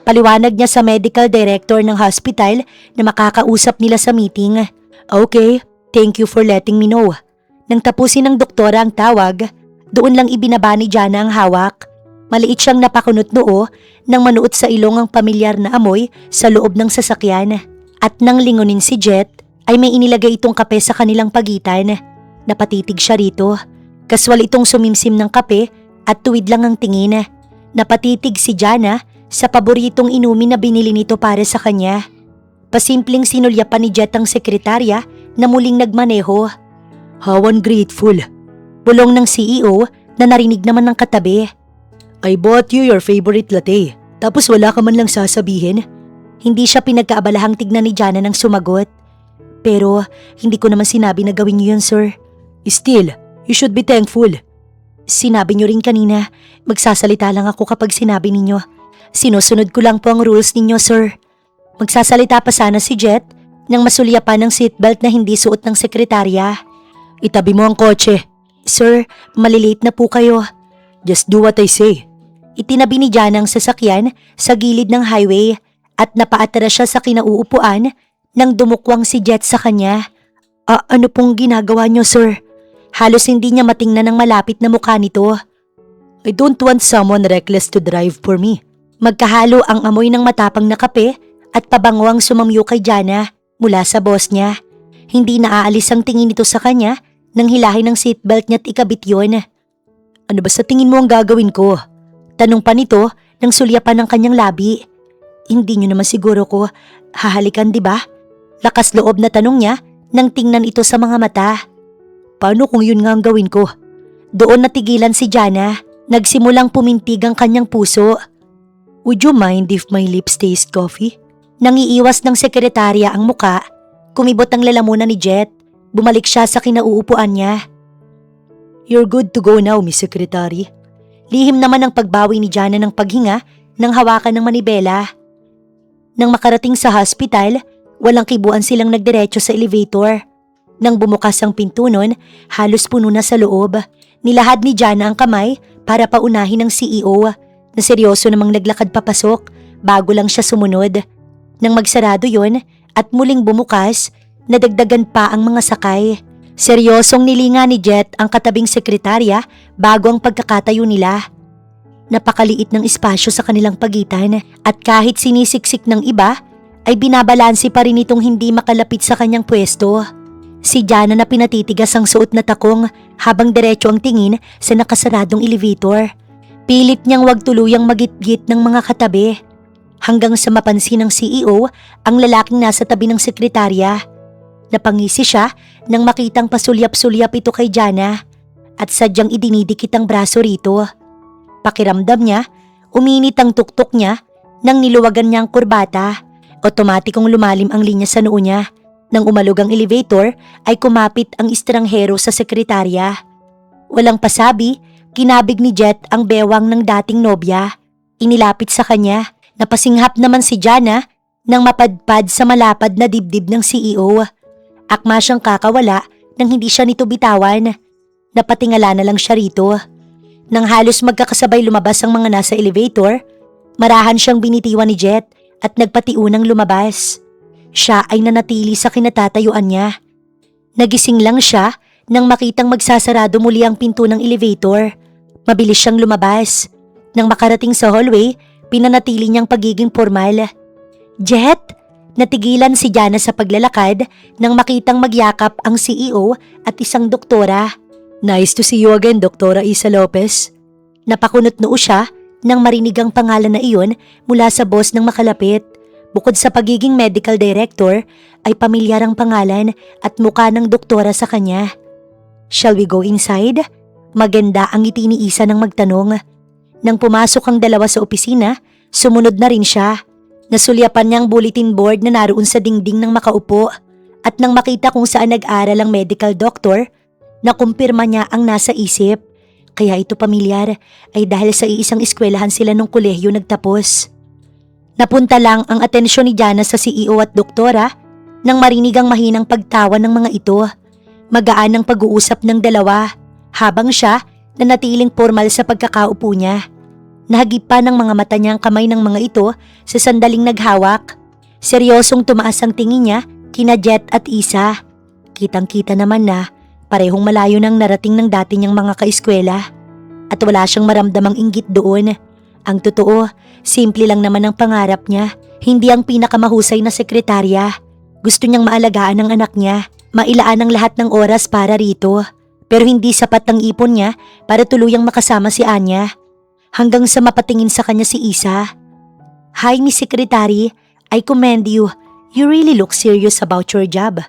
Paliwanag niya sa medical director ng hospital na makakausap nila sa meeting. Okay, thank you for letting me know. Nang tapusin ng doktora ang tawag, doon lang ibinaba ni Jana ang hawak. Maliit siyang napakunot noo nang manuot sa ilong ang pamilyar na amoy sa loob ng sasakyan. At nang lingunin si Jet, ay may inilagay itong kape sa kanilang pagitan. Napatitig siya rito. Kaswal itong sumimsim ng kape at tuwid lang ang tingin. Napatitig si Jana sa paboritong inumin na binili nito para sa kanya. Pasimpleng sinulyapan ni Jet ang sekretarya na muling nagmaneho. How ungrateful. Bulong ng CEO na narinig naman ng katabi. I bought you your favorite latte, tapos wala ka man lang sasabihin. Hindi siya pinagkaabalahang tignan ni Jana nang sumagot. Pero hindi ko naman sinabi na gawin niyo yun, sir. Still, you should be thankful. Sinabi niyo rin kanina, magsasalita lang ako kapag sinabi ninyo. Sinusunod ko lang po ang rules ninyo, sir. Magsasalita pa sana si Jet nang masulyapan ng seatbelt na hindi suot ng sekretarya. Itabi mo ang kotse. Sir, malilate na po kayo. Just do what I say. Itinabi ni Jana ang sasakyan sa gilid ng highway at napaatras siya sa kinauupuan nang dumukwang si Jet sa kanya. Ano pong ginagawa niyo, sir? Halos hindi niya matingnan ang malapit na mukha nito. I don't want someone reckless to drive for me. Magkahalo ang amoy ng matapang na kape at pabango ang sumamyo kay Jana mula sa boss niya. Hindi naaalis ang tingin nito sa kanya nang hilahin ng seatbelt niya at ikabit yun. Ano ba sa tingin mo ang gagawin ko? Tanong pa nito nang sulyapan ng kanyang labi. Hindi niyo naman siguro ko hahalikan, di ba? Lakas loob na tanong niya nang tingnan ito sa mga mata. Paano kung yun nga ang gawin ko? Doon natigilan si Jana. Nagsimulang pumintig ang kanyang puso. Would you mind if my lips taste coffee? Nangiiwas ng sekretarya ang muka. Kumibot ang lalamunan ni Jet. Bumalik siya sa kinauupuan niya. You're good to go now, Miss Secretary. Lihim naman ang pagbawi ni Jana ng paghinga nang hawakan ng manibela. Nang makarating sa hospital, walang kibuan silang nagdiretso sa elevator. Nang bumukas ang pinto nun, halos puno na sa loob. Nilahad ni Jana ang kamay para paunahin ng CEO na seryoso namang naglakad papasok bago lang siya sumunod. Nang magsarado yon at muling bumukas, nadagdagan pa ang mga sakay. Seryosong nilinga ni Jet ang katabing sekretarya bago ang pagkakatayo nila. Napakaliit ng espasyo sa kanilang pagitan at kahit sinisiksik ng iba, ay binabalansi pa rin itong hindi makalapit sa kanyang pwesto. Si Jana na pinatitigas ang suot na takong habang diretso ang tingin sa nakasaradong elevator. Pilit niyang wag tuluyang magitgit ng mga katabi. Hanggang sa mapansin ng CEO ang lalaking nasa tabi ng sekretarya. Napangisi siya nang makitang pasulyap-sulyap ito kay Jana at sadyang idinidikit ang braso rito. Pakiramdam niya, uminit ang tuktok niya nang niluwagan niya ang kurbata. Otomatikong lumalim ang linya sa noo niya. Nang umalog ang elevator ay kumapit ang estranghero sa sekretarya. Walang pasabi, kinabig ni Jet ang bewang ng dating nobya. Inilapit sa kanya. Napasinghap naman si Jana nang mapadpad sa malapad na dibdib ng CEO. Akma siyang kakawala nang hindi siya nito bitawan. Napatingala na lang siya rito. Nang halos magkakasabay lumabas ang mga nasa elevator, marahan siyang binitiwan ni Jet at nagpatiunang lumabas. Siya ay nanatili sa kinatatayuan niya. Nagising lang siya nang makitang magsasarado muli ang pinto ng elevator. Mabilis siyang lumabas. Nang makarating sa hallway, pinanatili niyang pagiging formal. Jet! Natigilan si Jana sa paglalakad nang makitang magyakap ang CEO at isang doktora. Nice to see you again, Doktora Isa Lopez. Napakunot noo siya nang marinig ang pangalan na iyon mula sa boss ng makalapit. Bukod sa pagiging medical director, ay pamilyar ang pangalan at mukha ng doktora sa kanya. Shall we go inside? Maganda ang ngiti ni Isa nang magtanong. Nang pumasok ang dalawa sa opisina, sumunod na rin siya. Nasulyapan niya ang bulletin board na naroon sa dingding ng makaupo at nang makita kung saan nag-aral ang medical doctor, nakumpirma niya ang nasa isip. Kaya ito pamilyar ay dahil sa iisang eskwelahan sila nung kolehiyo nagtapos. Napunta lang ang atensyon ni Jana sa CEO at doktora nang marinig ang mahinang pagtawa ng mga ito. Magaan ang pag-uusap ng dalawa habang siya nanatiling formal sa pagkakaupo niya. Nahagip pa ng mga mata niya ang kamay ng mga ito sa sandaling naghawak. Seryosong tumaas ang tingin niya kina Jet at Isa. Kitang-kita naman na parehong malayo nang narating ng dati niyang mga kaeskwela. At wala siyang maramdamang inggit doon. Ang totoo, simple lang naman ang pangarap niya. Hindi ang pinakamahusay na sekretarya. Gusto niyang maalagaan ang anak niya, mailaan ang lahat ng oras para rito. Pero hindi sapat ang ipon niya para tuluyang makasama si Anya. Hanggang sa mapatingin sa kanya si Isa. Hi, Miss Secretary. I commend you. You really look serious about your job.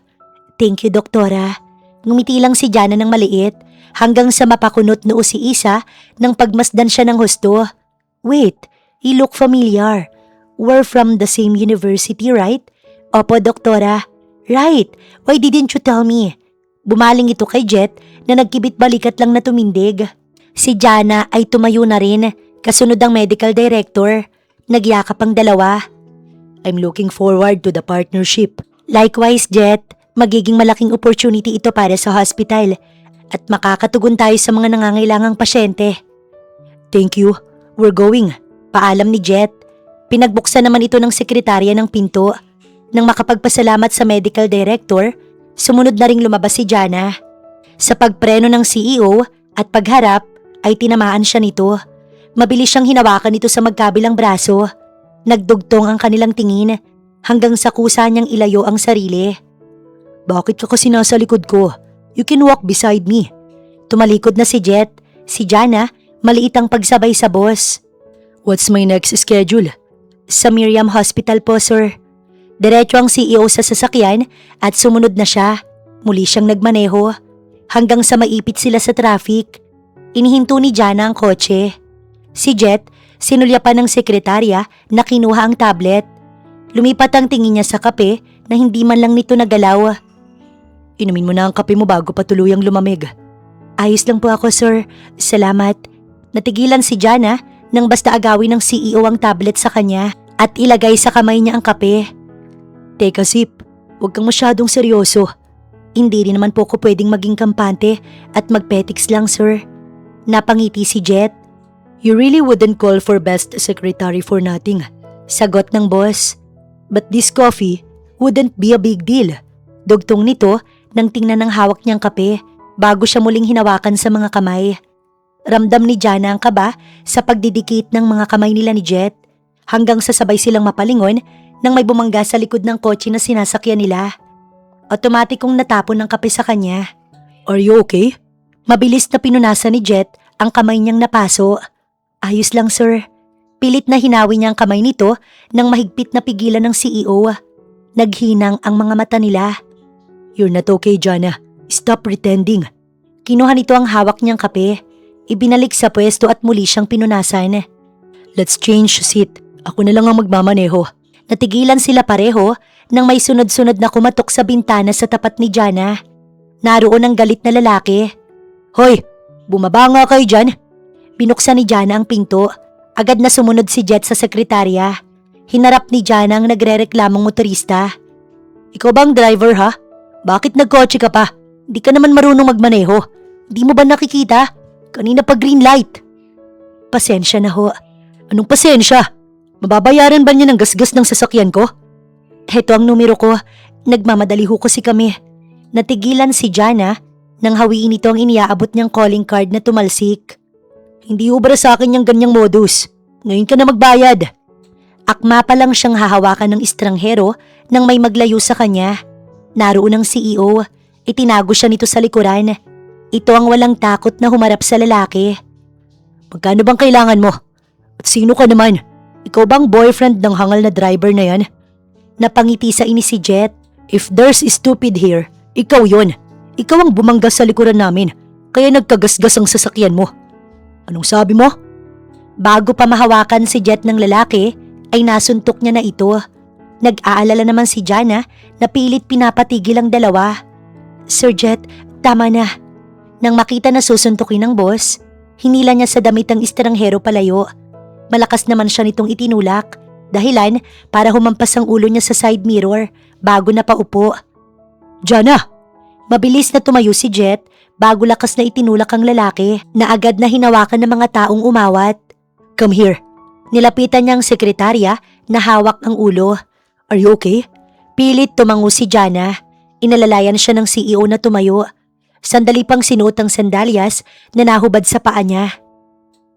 Thank you, Doktora. Ngumiti lang si Jana ng maliit hanggang sa mapakunot noo si Isa nang pagmasdan siya ng husto. Wait, you look familiar. We're from the same university, right? Opo, Doktora. Right, why didn't you tell me? Bumaling ito kay Jet na nagkibit balikat lang na tumindig. Si Jana ay tumayo na rin, kasunod ang medical director. Nagyakap ang dalawa. I'm looking forward to the partnership. Likewise, Jet, magiging malaking opportunity ito para sa hospital at makakatugon tayo sa mga nangangailangang pasyente. Thank you, we're going. Paalam ni Jet. Pinagbuksan naman ito ng sekretarya ng pinto. Nang makapagpasalamat sa medical director, sumunod na ring lumabas si Jana. Sa pagpreno ng CEO at pagharap ay tinamaan siya nito. Mabilis siyang hinawakan ito sa magkabilang braso. Nagdugtong ang kanilang tingin hanggang sa kusa niyang ilayo ang sarili. Bakit ka kasi nasa likod ko? You can walk beside me. Tumalikod na si Jet. Si Jana, maliit ang pagsabay sa boss. What's my next schedule? Sa Miriam Hospital po, sir. Diretso ang CEO sa sasakyan at sumunod na siya. Muli siyang nagmaneho. Hanggang sa maipit sila sa traffic. Inihinto ni Jana ang kotse. Si Jet, sinulyapan ng sekretarya na kinuha ang tablet. Lumipat ang tingin niya sa kape na hindi man lang nito nagalaw. Inumin mo na ang kape mo bago pa tuluyang lumamig. Ayos lang po ako, sir. Salamat. Natigilan si Jana nang basta agawin ng CEO ang tablet sa kanya at ilagay sa kamay niya ang kape. Teka sip, huwag kang masyadong seryoso. Hindi rin naman po ako pwedeng maging kampante at magpetics lang, sir. Napangiti si Jet. You really wouldn't call for best secretary for nothing. Sagot ng boss. But this coffee wouldn't be a big deal. Dugtong nito nang tingnan ng hawak niyang kape bago siya muling hinawakan sa mga kamay. Ramdam ni Jana ang kaba sa pagdidikit ng mga kamay nila ni Jet hanggang sa sabay silang mapalingon nang may bumangga sa likod ng kotse na sinasakyan nila. Otomatikong natapon ng kape sa kanya. Are you okay? Mabilis na pinunasan ni Jet ang kamay niyang napaso. Ayos lang, sir. Pilit na hinawi niya ang kamay nito nang mahigpit na pigilan ng CEO. Naghinang ang mga mata nila. You're not okay, Jana. Stop pretending. Kinuha nito ang hawak niyang kape. Ibinalik sa pwesto at muli siyang pinunasan. Let's change seat. Ako na lang ang magmamaneho. Natigilan sila pareho nang may sunod-sunod na kumatok sa bintana sa tapat ni Jana. Naroon ang galit na lalaki. Hoy, bumaba nga kayo dyan. Binuksan ni Jana ang pinto. Agad na sumunod si Jet sa sekretarya. Hinarap ni Jana ang nagrereklamong motorista. Ikaw bang driver ha? Bakit nagkotse ka pa? Di ka naman marunong magmaneho. Di mo ba nakikita? Kanina pa green light. Pasensya na ho. Anong pasensya? Mababayaran ba niya ng gasgas ng sasakyan ko? Heto ang numero ko. Nagmamadali ho kasi kami. Natigilan si Jana nang hawiin ito ang iniaabot niyang calling card na tumalsik. Hindi ubra sa akin yung ganyang modus. Ngayon ka na magbayad. Akma pa lang siyang hahawakan ng estranghero nang may maglayo sa kanya. Naroon ang CEO. Itinago siya nito sa likuran. Ito ang walang takot na humarap sa lalaki. Magkano bang kailangan mo? At sino ka naman? Ikaw bang boyfriend ng hangal na driver na yan? Napangiti sa inis si Jet. If there's stupid here, ikaw yon. Ikaw ang bumangga sa likuran namin. Kaya nagkagasgas ang sasakyan mo. Anong sabi mo? Bago pa mahawakan si Jet ng lalaki, ay nasuntok niya na ito. Nag-aalala naman si Jana na pilit pinapatigil ang dalawa. Sir Jet, tama na. Nang makita na susuntukin ng boss, hinila niya sa damit ang estranghero palayo. Malakas naman siya nitong itinulak, dahilan para humampas ang ulo niya sa side mirror bago na paupo. Jana! Mabilis na tumayo si Jet bago lakas na itinulak ang lalaki na agad na hinawakan ng mga taong umawat. Come here. Nilapitan niya ang sekretarya na hawak ang ulo. Are you okay? Pilit tumango si Jana. Inalalayan siya ng CEO na tumayo. Sandali pang sinuot ang sandalyas na nahubad sa paa niya.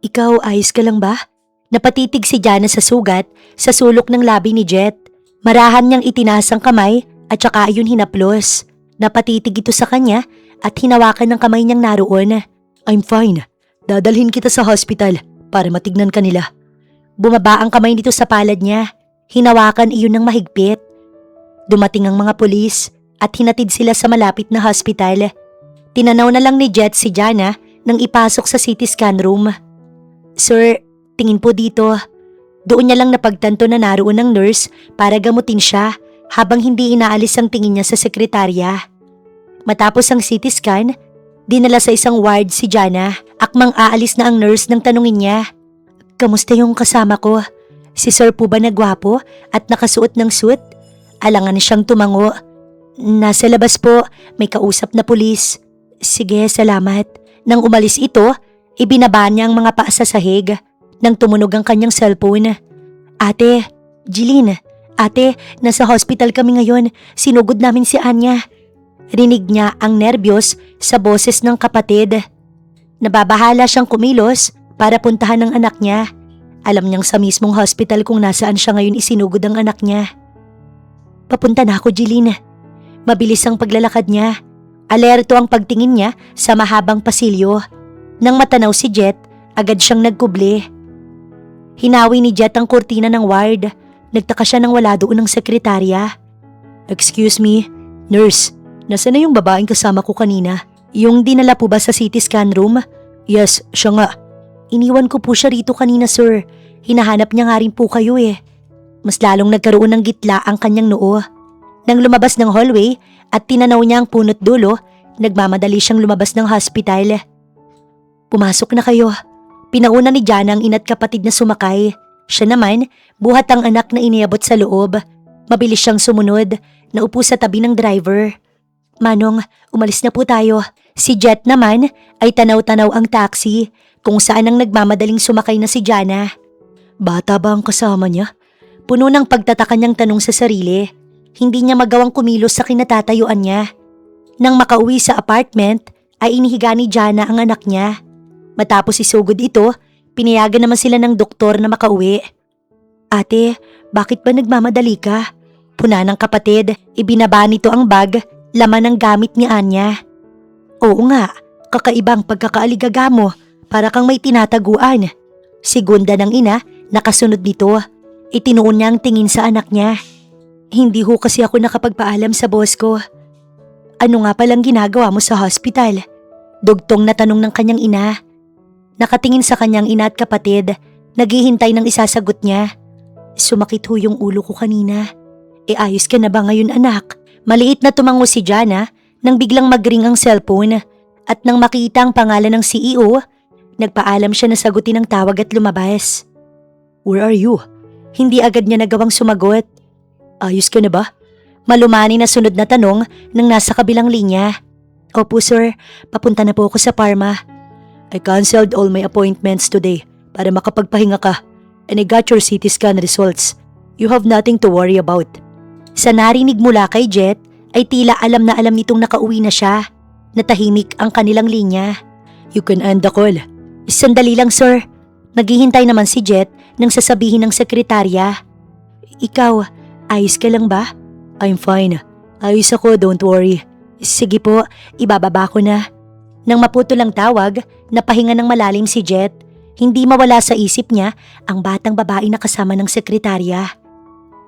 Ikaw, ayos ka lang ba? Napatitig si Jana sa sugat sa sulok ng labi ni Jet. Marahan niyang itinaas ang kamay at saka ayun hinaplos. Napatitig ito sa kanya at hinawakan ng kamay niyang naroon. I'm fine. Dadalhin kita sa hospital para matignan ka nila. Bumaba ang kamay nito sa palad niya. Hinawakan iyon ng mahigpit. Dumating ang mga pulis at hinatid sila sa malapit na hospital. Tinanaw na lang ni Jet si Jana nang ipasok sa CT scan room. Sir, tingin po dito. Doon niya lang napagtanto na naroon ang nurse para gamutin siya habang hindi inaalis ang tingin niya sa sekretarya. Matapos ang CT scan, dinala sa isang ward si Jana. Akmang aalis na ang nurse nang tanungin niya, "Kamusta yung kasama ko? Si Sir po ba na gwapo at nakasuot ng suit?" Alangan siyang tumango. "Nasa labas po, may kausap na pulis." "Sige, salamat." Nang umalis ito, ibinaba niya ang mga paa sa sahig. Nang tumunog ang kanyang cellphone. "Ate, Jeline, ate, nasa hospital kami ngayon. Sinugod namin si Anya." Rinig niya ang nerbiyos sa boses ng kapatid. Nababahala siyang kumilos para puntahan ang anak niya. Alam niyang sa mismong hospital kung nasaan siya ngayon isinugod ang anak niya. "Papunta na ako, Jeline." Mabilis ang paglalakad niya. Alerto ang pagtingin niya sa mahabang pasilyo. Nang matanaw si Jet, agad siyang nagkubli. Hinawi ni Jet ang kurtina ng ward. Nagtaka siya nang wala doon ang sekretarya. "Excuse me, nurse, nasa na yung babaeng kasama ko kanina? Yung dinala po ba sa CT scan room?" "Yes, siya nga." "Iniwan ko po siya rito kanina, sir. Hinahanap niya nga rin po kayo eh." Mas lalong nagkaroon ng gitla ang kanyang noo. Nang lumabas ng hallway at tinanaw niya ang punot dulo, nagmamadali siyang lumabas ng hospital. "Pumasok na kayo." Pinauna ni Jana ang ina't kapatid na sumakay. Siya naman, buhat ang anak na iniabot sa loob. Mabilis siyang sumunod, naupo sa tabi ng driver. "Manong, umalis na po tayo." Si Jet naman ay tanaw-tanaw ang taxi kung saan ang nagmamadaling sumakay na si Jana. Bata ba ang kasama niya? Puno ng pagtataka niyang tanong sa sarili. Hindi niya magawang kumilos sa kinatatayuan niya. Nang makauwi sa apartment, ay inihiga ni Jana ang anak niya. Matapos isugod ito, pinayagan naman sila ng doktor na makauwi. "Ate, bakit ba nagmamadali ka?" Puna ng kapatid, ibinaba nito ang bag, laman ng gamit ni Anya. "Oo nga, kakaibang pagkakaaligaga mo, para kang may tinataguan." Segunda ng ina, nakasunod nito. Itinuon niya ang tingin sa anak niya. "Hindi ho kasi ako nakapagpaalam sa boss ko." "Ano nga palang ginagawa mo sa hospital?" Dugtong na tanong ng kanyang ina. Nakatingin sa kanyang ina at kapatid, naghihintay ng isasagot niya. "Sumakit ho yung ulo ko kanina." Ayos ka na ba ngayon, anak?" Maliit na tumango si Jana nang biglang magring ang cellphone at nang makita ang pangalan ng CEO, nagpaalam siya na sagutin ang tawag at lumabas. "Where are you?" Hindi agad niya nagawang sumagot. "Ayos ka na ba?" Malumani na sunod na tanong ng nasa kabilang linya. "Opo sir, papunta na po ako sa Parma." "I canceled all my appointments today para makapagpahinga ka, and I got your CT scan results. You have nothing to worry about." Sa narinig mula kay Jet ay tila alam na alam nitong nakauwi na siya. Natahimik ang kanilang linya. "You can end the call." "Sandali lang sir." Naghihintay naman si Jet nang sasabihin ng sekretarya. "Ikaw, ayos ka lang ba?" "I'm fine. Ayos ako, don't worry." "Sige po, ibababa ko na." Nang maputol ang tawag, napahinga ng malalim si Jet. Hindi mawala sa isip niya ang batang babae na kasama ng sekretarya.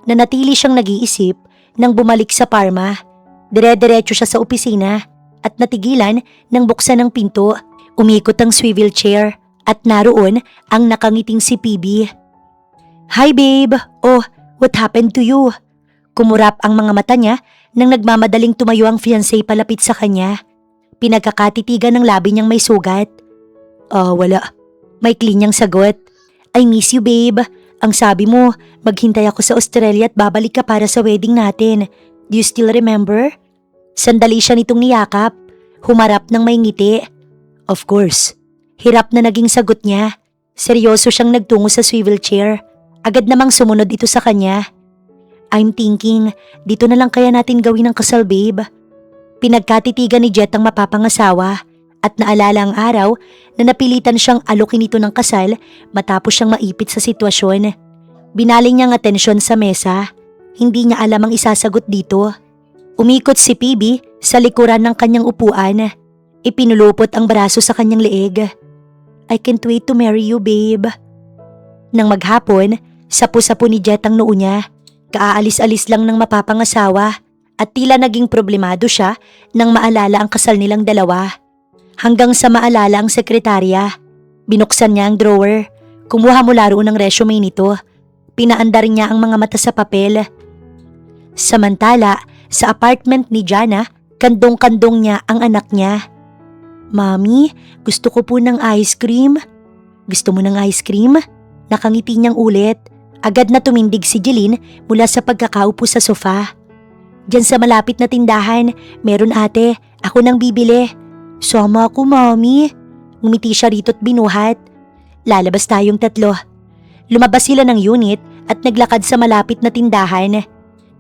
Nanatili siyang nag-iisip nang bumalik sa Parma. Dire-diretso siya sa opisina at natigilan nang buksan ang pinto. Umikot ang swivel chair at naroon ang nakangiting si PB. "Hi babe! Oh, what happened to you?" Kumurap ang mga mata niya nang nagmamadaling tumayo ang fiancé palapit sa kanya. Pinagkakatitigan ng labi niyang may sugat. Wala." Maikli niyang sagot. "I miss you babe. Ang sabi mo, maghintay ako sa Australia at babalik ka para sa wedding natin. Do you still remember?" Sandali siya nitong niyakap. Humarap ng may ngiti. "Of course." Hirap na naging sagot niya. Seryoso siyang nagtungo sa swivel chair. Agad namang sumunod ito sa kanya. "I'm thinking, dito na lang kaya natin gawin ang kasal babe." Pinagkatitigan ni Jet ang mapapangasawa at naalala ang araw na napilitan siyang alokin ito ng kasal matapos siyang maipit sa sitwasyon. Binaling niyang atensyon sa mesa. Hindi niya alam ang isasagot dito. Umikot si PB sa likuran ng kanyang upuan. Ipinulupot ang braso sa kanyang leeg. "I can't wait to marry you babe." Nang maghapon, sapu-sapu ni Jet ang noo niya. Kaalis-alis lang ng mapapangasawa at tila naging problemado siya nang maalala ang kasal nilang dalawa. Hanggang sa maalala ang sekretarya. Binuksan niya ang drawer. Kumuha mula roon ang resume nito. Pinaandar niya ang mga mata sa papel. Samantala, sa apartment ni Jana, kandong-kandong niya ang anak niya. Mami, gusto ko po ng ice cream. Gusto mo ng ice cream? Nakangiti niyang ulit. Agad na tumindig si Jeline mula sa pagkakaupo sa sofa. Diyan sa malapit na tindahan, meron ate, ako nang bibili. Sama ako, mami. Ngumiti siya rito't binuhat. Lalabas tayong tatlo. Lumabas sila ng unit at naglakad sa malapit na tindahan.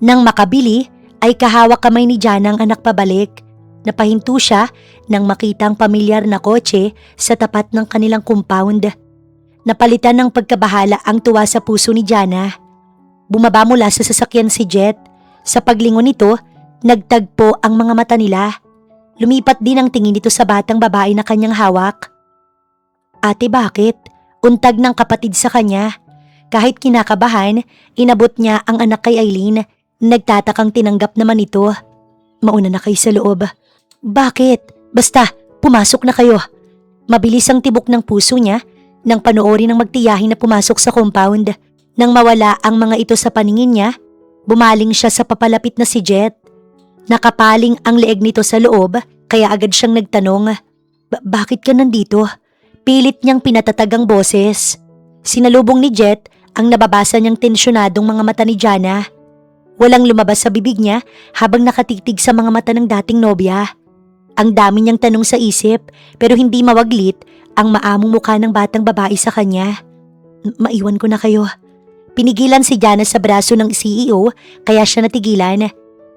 Nang makabili, ay kahawak kamay ni Jana ang anak pabalik. Napahinto siya nang makita ang pamilyar na kotse sa tapat ng kanilang compound. Napalitan ng pagkabahala ang tuwa sa puso ni Jana. Bumaba mula sa sasakyan si Jet. Sa paglingon nito, nagtagpo ang mga mata nila. Lumipat din ang tingin nito sa batang babae na kanyang hawak. Ate, bakit? Untag ng kapatid sa kanya. Kahit kinakabahan, inabot niya ang anak kay Eileen. Nagtatakang tinanggap naman ito. Mauna na kayo sa loob. Bakit? Basta, pumasok na kayo. Mabilis ang tibok ng puso niya nang panoorin ng magtiyahin na pumasok sa compound. Nang mawala ang mga ito sa paningin niya, bumaling siya sa papalapit na si Jet. Nakapaling ang leeg nito sa loob kaya agad siyang nagtanong, Bakit ka nandito? Pilit niyang pinatatag ang boses. Sinalubong ni Jet ang nababasa niyang tensyonadong mga mata ni Jana. Walang lumabas sa bibig niya habang nakatitig sa mga mata ng dating nobya. Ang dami niyang tanong sa isip pero hindi mawaglit ang maamong mukha ng batang babae sa kanya. Maiwan ko na kayo. Pinigilan si Jana sa braso ng CEO kaya siya natigilan.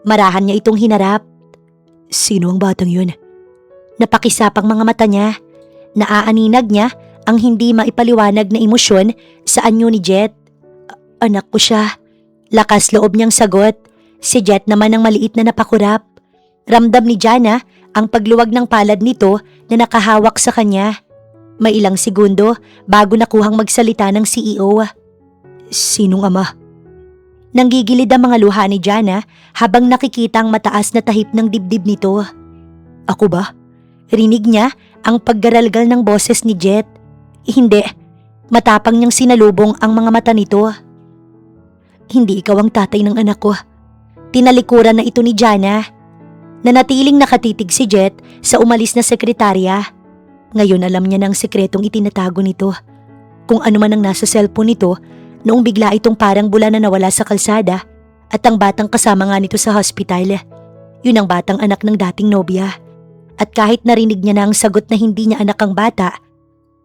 Marahan niya itong hinarap. Sino ang batang yun? Napakisapang mga mata niya. Naaaninag niya ang hindi maipaliwanag na emosyon sa anyo ni Jet. Anak ko siya. Lakas loob niyang sagot. Si Jet naman ang maliit na napakurap. Ramdam ni Jana ang pagluwag ng palad nito na nakahawak sa kanya. May ilang segundo bago nakuhang magsalita ng CEO. Sinong ama? Nanggigilid ang mga luha ni Jana habang nakikita ang mataas na tahip ng dibdib nito. Ako ba? Rinig niya ang paggaralgal ng boses ni Jet. Hindi. Matapang niyang sinalubong ang mga mata nito. Hindi ikaw ang tatay ng anak ko. Tinalikuran na ito ni Jana. Nanatiling nakatitig si Jet sa umalis na sekretarya. Ngayon alam niya na ang sekretong itinatago nito. Kung ano man ang nasa cellphone nito, noong bigla itong parang bula na nawala sa kalsada at ang batang kasama nga nito sa hospital. Yun ang batang anak ng dating nobya. At kahit narinig niya na ang sagot na hindi niya anak ang bata,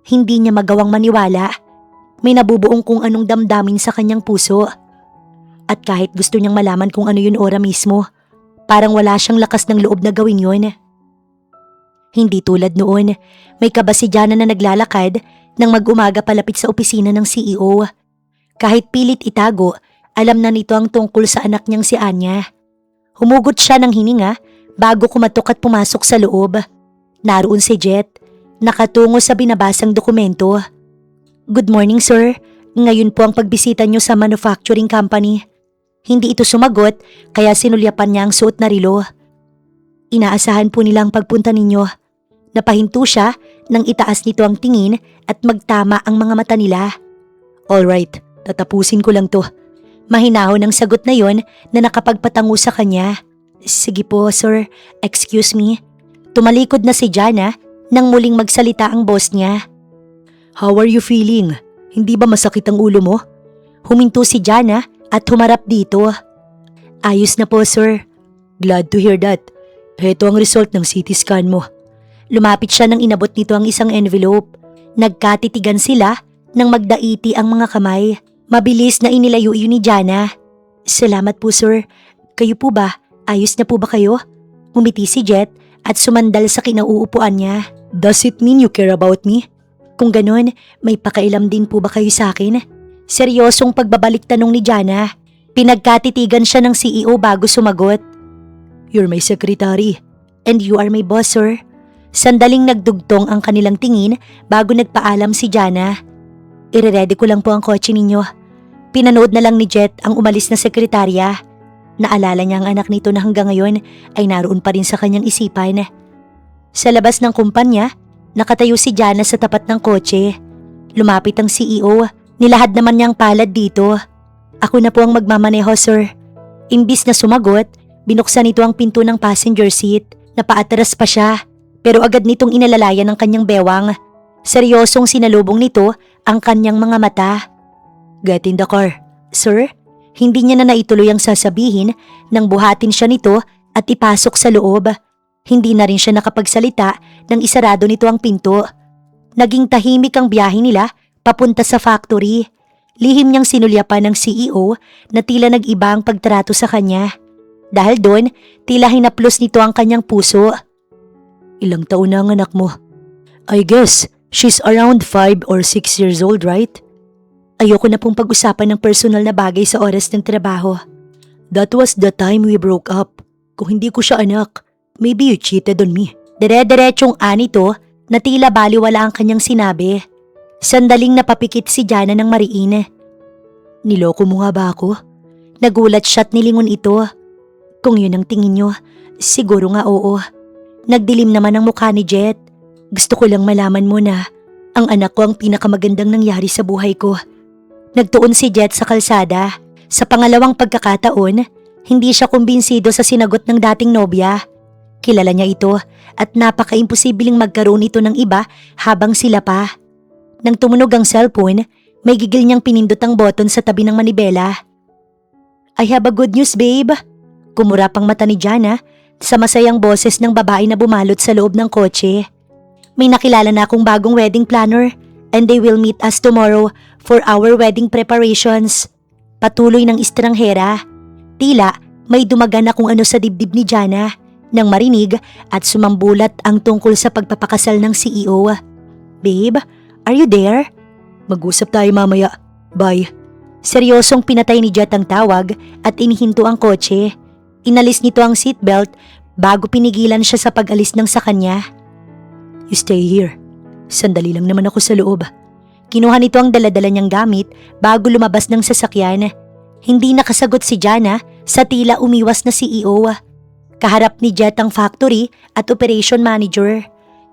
hindi niya magawang maniwala. May nabubuong kung anong damdamin sa kanyang puso. At kahit gusto niyang malaman kung ano yun ora mismo, parang wala siyang lakas ng loob na gawin yun. Hindi tulad noon, may kaba si Jana na naglalakad nang mag-umaga palapit sa opisina ng CEO. Kahit pilit itago, alam na nito ang tungkol sa anak niyang si Anya. Humugot siya ng hininga bago kumatok at pumasok sa loob. Naroon si Jet, nakatungo sa binabasang dokumento. Good morning, sir. Ngayon po ang pagbisita niyo sa manufacturing company. Hindi ito sumagot kaya sinulyapan niya ang suot na rilo. Inaasahan po nila ang pagpunta ninyo. Napahinto siya nang itaas nito ang tingin at magtama ang mga mata nila. Alright, tatapusin ko lang to. Mahinahon ang sagot na yon na nakapagpatango sa kanya. Sige po, sir. Excuse me. Tumalikod na si Jana nang muling magsalita ang boss niya. How are you feeling? Hindi ba masakit ang ulo mo? Huminto si Jana at humarap dito. Ayos na po, sir. Glad to hear that. Heto ang result ng CT scan mo. Lumapit siya nang inabot nito ang isang envelope. Nagkatitigan sila nang magdaiti ang mga kamay. Mabilis na inilayo yun ni Jana. Salamat po, sir. Kayo po ba? Ayos na po ba kayo? Umiti si Jet at sumandal sa kinauupuan niya. Does it mean you care about me? Kung ganon, may pakailam din po ba kayo sa akin? Seryosong pagbabalik tanong ni Jana. Pinagkatitigan siya ng CEO bago sumagot. You're my secretary. And you are my boss, sir. Sandaling nagdugtong ang kanilang tingin bago nagpaalam si Jana. Ire-ready ko lang po ang kotse ninyo. Pinanood na lang ni Jet ang umalis na sekretarya. Naalala niya ang anak nito na hanggang ngayon ay naroon pa rin sa kanyang isipan. Sa labas ng kumpanya, nakatayo si Jana sa tapat ng kotse. Lumapit ang CEO. Nilahad naman niyang palad dito. Ako na po ang magmamaneho, sir. Imbis na sumagot, binuksan nito ang pinto ng passenger seat. Napaatras pa siya, pero agad nitong inalalayan ng kanyang bewang. Seryosong sinalubong nito ang kanyang mga mata. Get in the car. Sir? Hindi niya na naituloy ang sasabihin nang buhatin siya nito at ipasok sa loob. Hindi na rin siya nakapagsalita nang isarado nito ang pinto. Naging tahimik ang biyahe nila papunta sa factory. Lihim niyang sinulyapan ng CEO na tila nag-iba ang pagtrato sa kanya. Dahil doon, tila hinaplos nito ang kanyang puso. Ilang taon na ang anak mo? I guess she's around 5 or 6 years old, right? Ayoko na pong pag-usapan ng personal na bagay sa oras ng trabaho. That was the time we broke up. Kung hindi ko siya anak, maybe you cheated on me. Dire-diretsong anito na tila baliwala ang kanyang sinabi. Sandaling napapikit si Jana ng mariin. Niloko mo nga ba ako? Nagulat siya at nilingon ito. Kung yun ang tingin nyo, siguro nga oo. Nagdilim naman ang mukha ni Jet. Gusto ko lang malaman mo na ang anak ko ang pinakamagandang nangyari sa buhay ko. Nagtuon si Jet sa kalsada. Sa pangalawang pagkakataon, hindi siya kumbinsido sa sinagot ng dating nobya. Kilala niya ito at napaka-imposibleng magkaroon ito ng iba habang sila pa. Nang tumunog ang cellphone, may gigil niyang pinindot ang button sa tabi ng manibela. I have a good news, babe. Kumura pang mata ni Jana sa masayang boses ng babae na bumalot sa loob ng kotse. May nakilala na akong bagong wedding planner and they will meet us tomorrow for our wedding preparations. Patuloy ng estranghera. Tila may dumaga na kung ano sa dibdib ni Jana nang marinig at sumambulat ang tungkol sa pagpapakasal ng CEO. Babe, are you there? Mag-usap tayo mamaya. Bye. Seryosong pinatay ni Jet ang tawag at inihinto ang kotse. Inalis nito ang seatbelt bago pinigilan siya sa pag-alis ng sa kanya. You stay here. Sandali lang naman ako sa loob. Kinuha nito ang daladala niyang gamit bago lumabas ng sasakyan. Hindi nakasagot si Jana sa tila umiwas na CEO. Kaharap ni Jet ang factory at operation manager.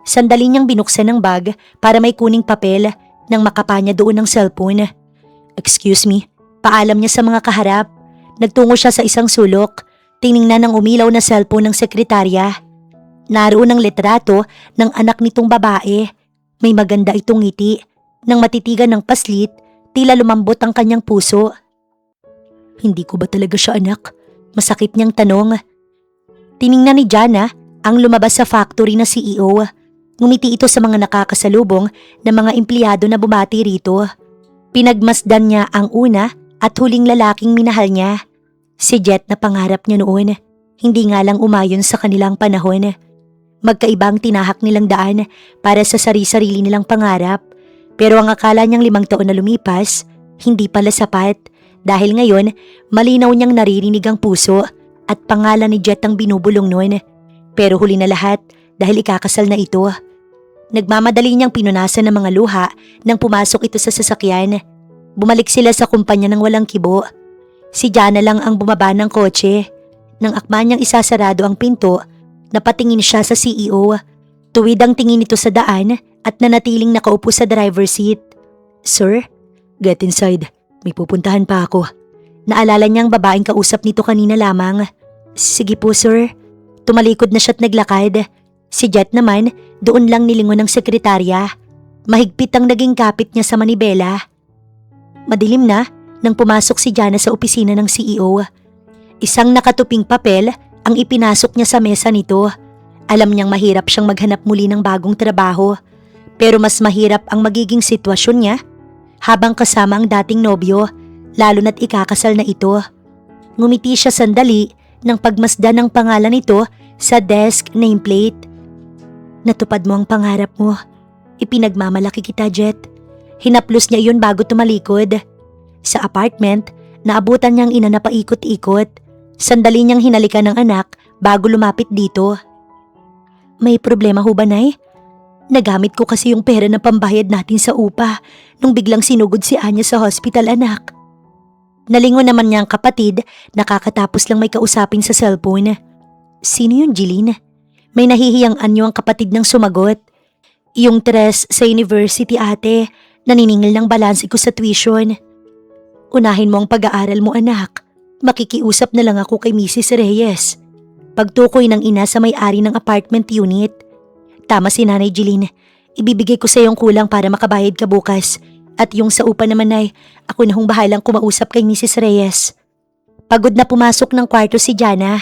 Sandali niyang binuksan ang bag para may kuning papel nang makapa niya doon ang cellphone. Excuse me, paalam niya sa mga kaharap. Nagtungo siya sa isang sulok. Tiningnan ang umilaw na cellphone ng sekretarya. Naroon ang litrato ng anak nitong babae. May maganda itong ngiti. Nang matitigan ng paslit, tila lumambot ang kanyang puso. Hindi ko ba talaga siya anak? Masakit niyang tanong. Tiningnan ni Jana ang lumabas sa factory na CEO. Ngumiti ito sa mga nakakasalubong na mga empleyado na bumati rito. Pinagmasdan niya ang una at huling lalaking minahal niya. Si Jet na pangarap niya noon. Hindi nga lang umayon sa kanilang panahon. Magkaibang tinahak nilang daan para sa sari-sarili nilang pangarap. Pero ang akala niyang 5 taon na lumipas, hindi pala sapat. Dahil ngayon, malinaw niyang naririnig ang puso at pangalan ni Jet ang binubulong noon. Pero huli na lahat dahil ikakasal na ito. Nagmamadali niyang pinunasan ng mga luha nang pumasok ito sa sasakyan. Bumalik sila sa kumpanya ng walang kibo. Si Jana lang ang bumaba ng kotse. Nang akma niyang isasarado ang pinto, napatingin siya sa CEO. Tuwid ang tingin nito sa daan at nanatiling nakaupo sa driver's seat. Sir, get inside. May pupuntahan pa ako. Naalala niyang babaeng kausap nito kanina lamang. Sige po, sir. Tumalikod na siya't naglakad. Si Jet naman, doon lang nilingon ng sekretarya. Mahigpit ang naging kapit niya sa manibela. Madilim na nang pumasok si Jana sa opisina ng CEO. Isang nakatuping papel ang ipinasok niya sa mesa nito. Alam niyang mahirap siyang maghanap muli ng bagong trabaho. Pero mas mahirap ang magiging sitwasyon niya habang kasama ang dating nobyo, lalo na't ikakasal na ito. Ngumiti siya sandali nang pagmasdan ng pangalan nito sa desk nameplate. Natupad mo ang pangarap mo. Ipinagmamalaki kita, Jet. Hinaplos niya iyon bago tumalikod. Sa apartment, naabutan niyang ina na paikot-ikot. Sandali niyang hinalikan ng anak bago lumapit dito. May problema ho ba, Nay? Nagamit ko kasi yung pera na pambayad natin sa upa nung biglang sinugod si Anya sa hospital, anak. Nalingon naman niya ang kapatid, nakakatapos lang may kausapin sa cellphone. Sino yun, Jeline? May nahihiyang anyo ang kapatid ng sumagot. Yung tres sa university, ate. Naniningil ng balanse ko sa tuition. Unahin mo ang pag-aaral mo, anak. Makikiusap na lang ako kay Mrs. Reyes. Pagtukoy ng ina sa may-ari ng apartment unit. Tama si Nanay Jeline. Ibibigay ko sa iyong kulang para makabayad ka bukas. At yung sa upa naman ay ako na hong bahalang kumausap kay Mrs. Reyes. Pagod na pumasok ng kwarto si Jana.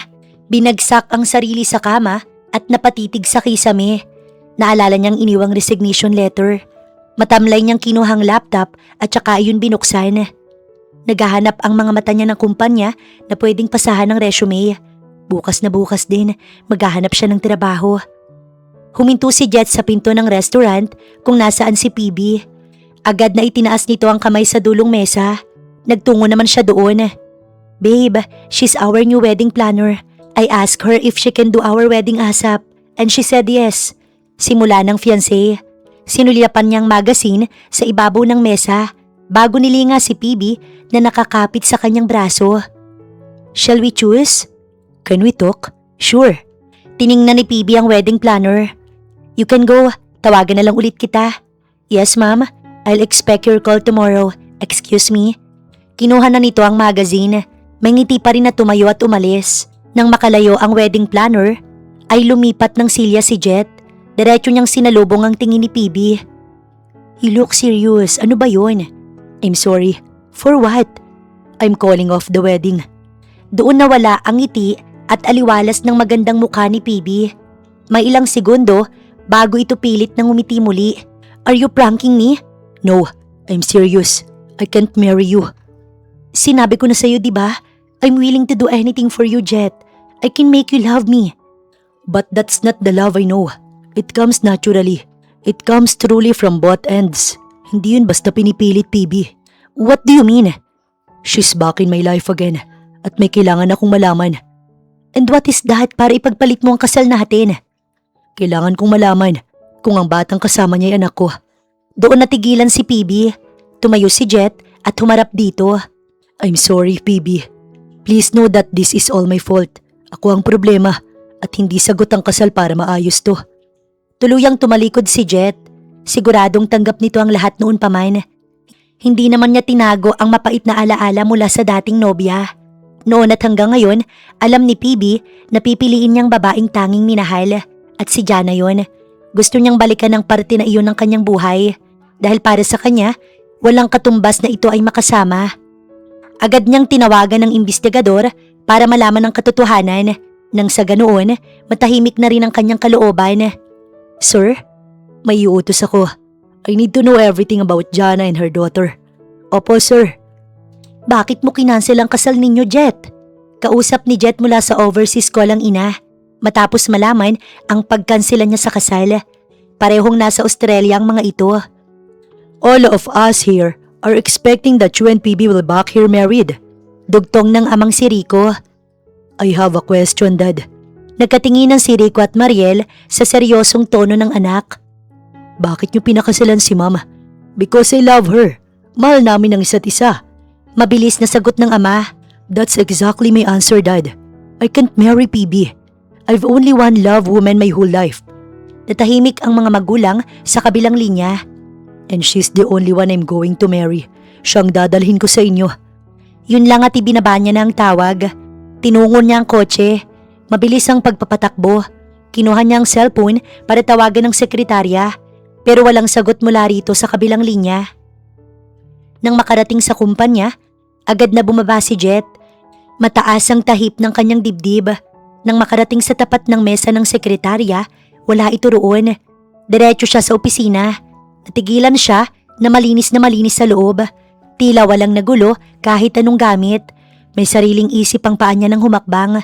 Binagsak ang sarili sa kama at napatitig sa kisame. Naalala niyang iniwang resignation letter. Matamlay niyang kinuhang laptop at saka iyon binuksan. Naghahanap ang mga mata niya ng kumpanya na pwedeng pasahan ng resume. Bukas na bukas din, maghahanap siya ng trabaho. Huminto si Jet sa pinto ng restaurant kung nasaan si PB. Agad na itinaas nito ang kamay sa dulong mesa. Nagtungo naman siya doon. Babe, she's our new wedding planner. I asked her if she can do our wedding ASAP and she said yes. Simula ng fiancé. Sinulyapan niyang magazine sa ibabaw ng mesa bago nilinga si PB na nakakapit sa kanyang braso. Shall we choose? Can we talk? Sure. Tiningnan ni PB ang wedding planner. You can go. Tawagan na lang ulit kita. Yes, ma'am. I'll expect your call tomorrow. Excuse me. Kinuha na nito ang magazine. May ngiti pa rin na tumayo at umalis. Nang makalayo ang wedding planner, ay lumipat ng silya si Jet. Diretso niyang sinalubong ang tingin ni PB. You look serious. Ano ba yun? I'm sorry. For what? I'm calling off the wedding. Doon nawala ang ngiti at aliwalas ng magandang mukha ni PB. May ilang segundo bago ito pilit nang umiti muli. Are you pranking me? No, I'm serious. I can't marry you. Sinabi ko na sa'yo, diba? I'm willing to do anything for you, Jet. I can make you love me. But that's not the love I know. It comes naturally. It comes truly from both ends. Hindi yun basta pinipilit, PB. What do you mean? She's back in my life again at may kailangan akong malaman. And what is that para ipagpalit mo ang kasal natin? Kailangan kong malaman kung ang batang kasama niya ay anak ko. Doon natigilan si PB. Tumayo si Jet at humarap dito. I'm sorry, PB. Please know that this is all my fault. Ako ang problema at hindi sagot ang kasal para maayos to. Tuluyang tumalikod si Jet. Siguradong tanggap nito ang lahat noon pa man. Hindi naman niya tinago ang mapait na alaala mula sa dating nobya. Noon at hanggang ngayon, alam ni PB na pipiliin niyang babaeng tanging minahal. At si Jana yon. Gusto niyang balikan ang parte na iyon ng kanyang buhay. Dahil para sa kanya, walang katumbas na ito ay makasama. Agad niyang tinawagan ng investigador para malaman ang katotohanan. Nang sa ganoon, matahimik na rin ang kanyang kalooban. Sir, may iutos ako. I need to know everything about Jana and her daughter. Opo, sir. Bakit mo kinansel ang kasal ninyo, Jet? Kausap ni Jet mula sa overseas call ang ina. Matapos malaman ang pagkansela niya sa kasal. Parehong nasa Australia ang mga ito. All of us here are expecting that you and PB will back here married. Dugtong ng amang si Rico. I have a question, Dad. Nagkatinginan si Rico at Mariel sa seryosong tono ng anak. Bakit niyo pinakasalan si Mama? Because I love her. Mahal namin ang isa't isa. Mabilis na sagot ng ama. That's exactly my answer, Dad. I can't marry PB. I've only one love woman my whole life. Natahimik ang mga magulang sa kabilang linya. And she's the only one I'm going to marry. Siyang dadalhin ko sa inyo. Yun lang at ibinaba niya na ang tawag. Tinungon niya ang kotse. Mabilis ang pagpapatakbo. Kinuha niya ang cellphone para tawagan ng sekretarya. Pero walang sagot mula rito sa kabilang linya. Nang makarating sa kumpanya, agad na bumaba si Jet. Mataas ang tahip ng kanyang dibdib. Nang makarating sa tapat ng mesa ng sekretarya, wala ito roon. Diretso siya sa opisina. Natigilan siya na malinis sa loob. Tila walang nagulo kahit anong gamit. May sariling isip ang paa niya nang humakbang.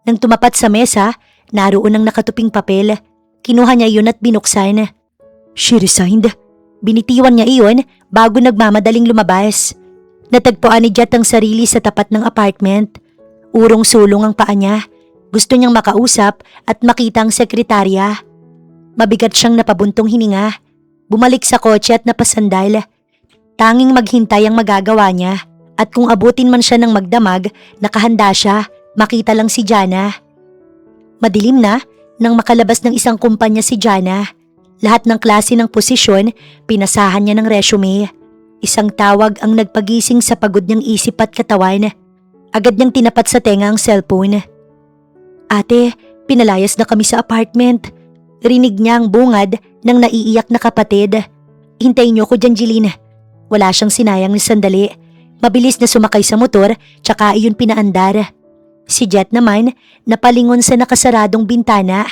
Nang tumapat sa mesa, naroon ang nakatuping papel. Kinuha niya iyon at binuksan. She resigned. Binitiwan niya iyon bago nagmamadaling lumabas. Natagpuan ni Jet ang sarili sa tapat ng apartment. Urong-sulong ang paa niya. Gusto niyang makausap at makita ang sekretarya. Mabigat siyang napabuntong hininga. Bumalik sa kotse at napasandal. Tanging maghintay ang magagawa niya. At kung abutin man siya ng magdamag, nakahanda siya. Makita lang si Jana. Madilim na nang makalabas ng isang kumpanya si Jana. Lahat ng klase ng posisyon, pinasahan niya ng resume. Isang tawag ang nagpagising sa pagod niyang isip at katawan. Agad niyang tinapat sa tenga ang cellphone. Ate, pinalayas na kami sa apartment. Rinig niya ang bungad ng naiiyak na kapatid. Hintayin niyo ko dyan, Jeline. Wala siyang sinayang ni sandali. Mabilis na sumakay sa motor tsaka iyon pinaandar. Si Jet naman napalingon sa nakasaradong bintana.